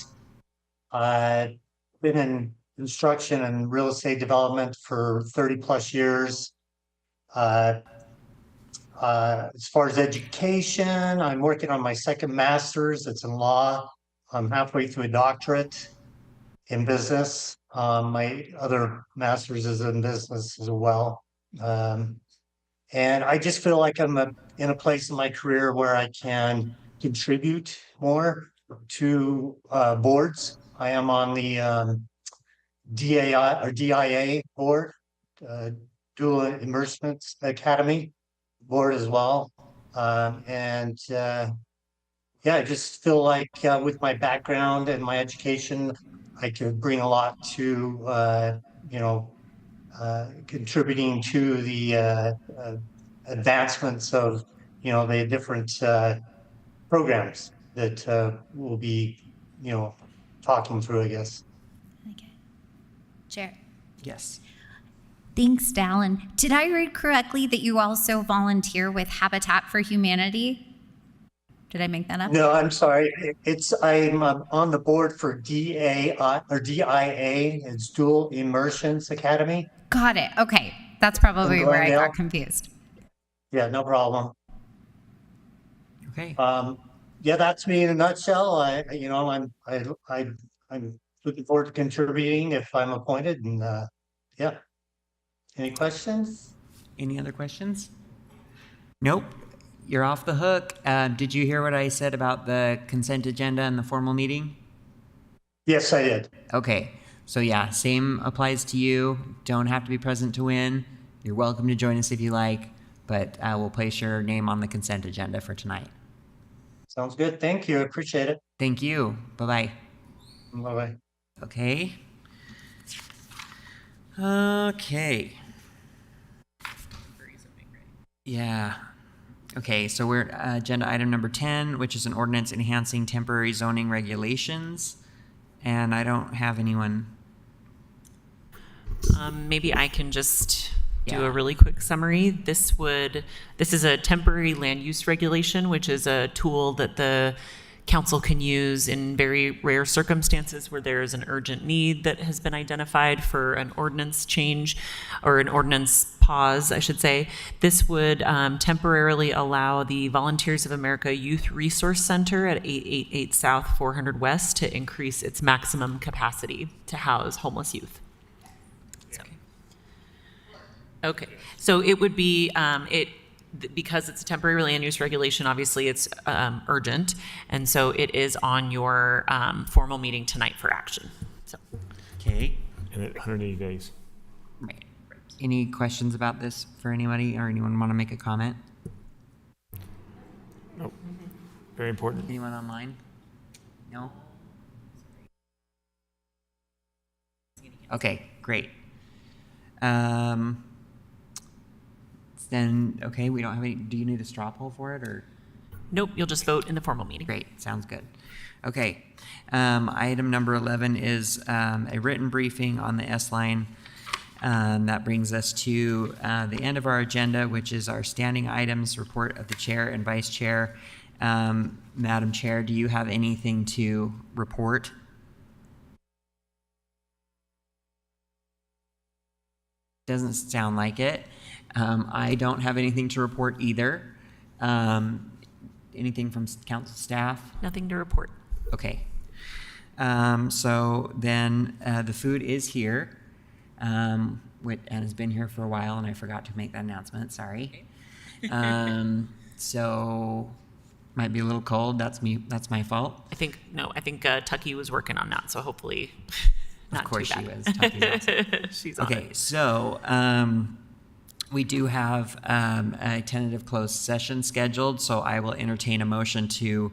I've been in construction and real estate development for 30 plus years. As far as education, I'm working on my second master's. It's in law. I'm halfway through a doctorate in business. My other master's is in business as well. And I just feel like I'm in a place in my career where I can contribute more to boards. I am on the DIA board, Dual Immersements Academy board as well. Yeah, I just feel like with my background and my education, I could bring a lot to, contributing to the advancements of, the different programs that we'll be, talking through, I guess. Chair. Yes. Thanks, Dallin. Did I read correctly that you also volunteer with Habitat for Humanity? Did I make that up? No, I'm sorry. I'm on the board for DIA. It's Dual Immersions Academy. Got it. Okay. That's probably where I Glendale. got confused. Yeah, no problem. Okay. Yeah, that's me in a nutshell. I'm looking forward to contributing if I'm appointed, and yeah. Any questions? Any other questions? Nope. You're off the hook. Did you hear what I said about the consent agenda and the formal meeting? Yes, I did. Okay. So yeah, same applies to you. Don't have to be present to win. You're welcome to join us if you like, but we'll place your name on the consent agenda for tonight. Sounds good. Thank you. Appreciate it. Thank you. Bye-bye. Bye-bye. Okay. Okay. Yeah. Okay, so we're at agenda item number 10, which is an ordinance enhancing temporary zoning regulations. And I don't have anyone. Maybe I can just do a really quick summary. This is a temporary land use regulation, which is a tool that the council can use in very rare circumstances where there is an urgent need that has been identified for an ordinance change or an ordinance pause, I should say. This would temporarily allow the Volunteers of America Youth Resource Center at 888 South 400 West to increase its maximum capacity to house homeless youth. Okay, so it would be, because it's a temporary land use regulation, obviously it's urgent, and so it is on your formal meeting tonight for action. So. Okay. And 180 days. Right. Any questions about this for anybody, or anyone want to make a comment? Nope. Very important. Anyone online? No? Okay, great. Then, okay, we don't have any, do you need a straw poll for it, or? Nope, you'll just vote in the formal meeting. Great, sounds good. Okay, item number 11 is a written briefing on the S-line. That brings us to the end of our agenda, which is our standing items, report of the chair and vice chair. Madam Chair, do you have anything to report? Doesn't sound like it. I don't have anything to report either. Anything from council staff? Nothing to report. Okay. So then the food is here, and has been here for a while, and I forgot to make that announcement. Sorry. So might be a little cold. That's me. That's my fault. I think Tucky was working on that, so hopefully not of course too she bad. was. Tucky's awesome. She's on okay. it. So we do have a tentative closed session scheduled, so I will entertain a motion to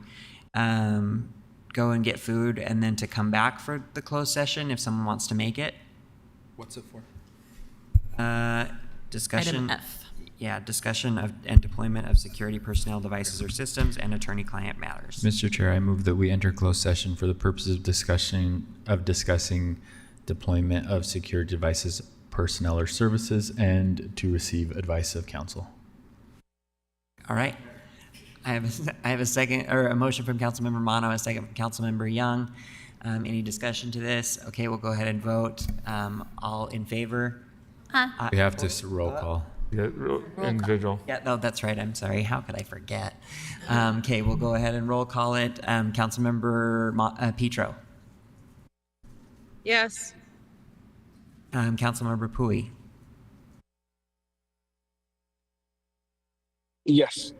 go and get food and then to come back for the closed session if someone wants to make it. What's it for? Discussion. Item F. Yeah, discussion of and deployment of security personnel, devices, or systems, and attorney-client matters. Mr. Chair, I move that we enter closed session for the purposes of discussing deployment of security devices, personnel, or services, and to receive advice of counsel. All right. I have a second, or a motion from Councilmember Mono, a second from Councilmember Young. Any discussion to this? Okay, we'll go ahead and vote. All in favor? We have to roll call. Yeah, individual. Yeah, no, that's right. I'm sorry. How could I forget? Okay, we'll go ahead and roll call it. Councilmember Petro. Yes. Councilmember Pui. Yes.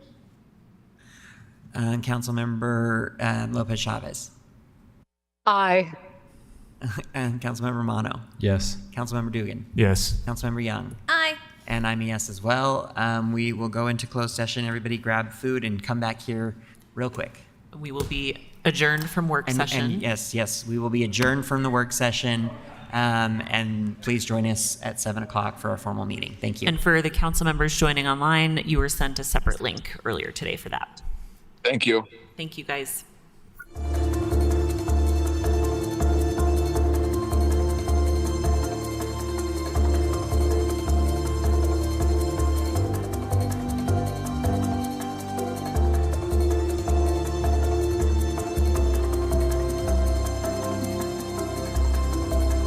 Councilmember Lopez Chavez. Aye. And Councilmember Mono. Yes. Councilmember Dugan. Yes. Councilmember Young. Aye. And I'm a yes as well. We will go into closed session. Everybody grab food and come back here real quick. We will be adjourned from work session. And yes, we will be adjourned from the work session. And please join us at 7 o'clock for our formal meeting. Thank you. And for the council members joining online, you were sent a separate link earlier today for that. Thank you. Thank you, guys.